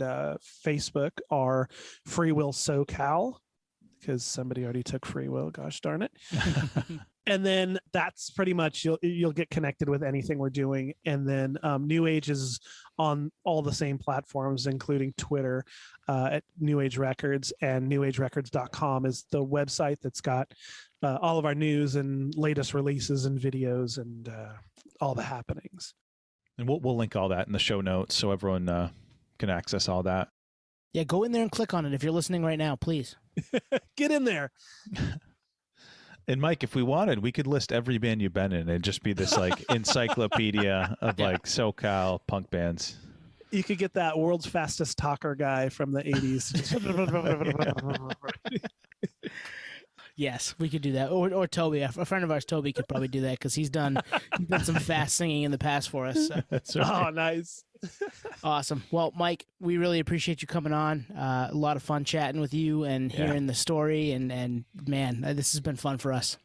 Facebook are Freewill SoCal, because somebody already took Freewill, gosh darn it. And then that's pretty much, you'll get connected with anything we're doing. And then New Age is on all the same platforms, including Twitter at New Age Records, and newagerecords.com is the website that's got all of our news and latest releases and videos and all the happenings. And we'll link all that in the show notes so everyone can access all that. Yeah, go in there and click on it if you're listening right now, please. Get in there. And Mike, if we wanted, we could list every band you've been in. It'd just be this like encyclopedia of like SoCal punk bands. You could get that world's fastest talker guy from the 80s. Yes, we could do that. Or Toby, a friend of ours, Toby, could probably do that because he's done some fast singing in the past for us. So. That's right. Oh, nice. Awesome. Well, Mike, we really appreciate you coming on. A lot of fun chatting with you and hearing the story. And man, this has been fun for us.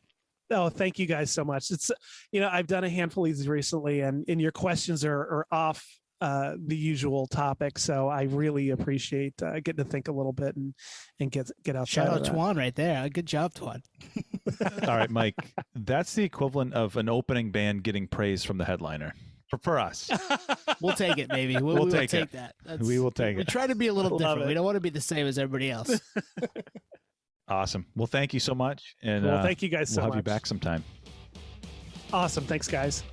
Oh, thank you guys so much. It's, you know, I've done a handful of these recently, and your questions are off the usual topic. So I really appreciate getting to think a little bit and get outside. Shout out Twan right there. Good job, Twan. All right, Mike, that's the equivalent of an opening band getting praise from the headliner. For us. We'll take it, maybe. We'll take that. We will take it. We try to be a little different. We don't want to be the same as everybody else. Awesome. Well, thank you so much. And thank you guys so much. We'll have you back sometime. Awesome. Thanks, guys.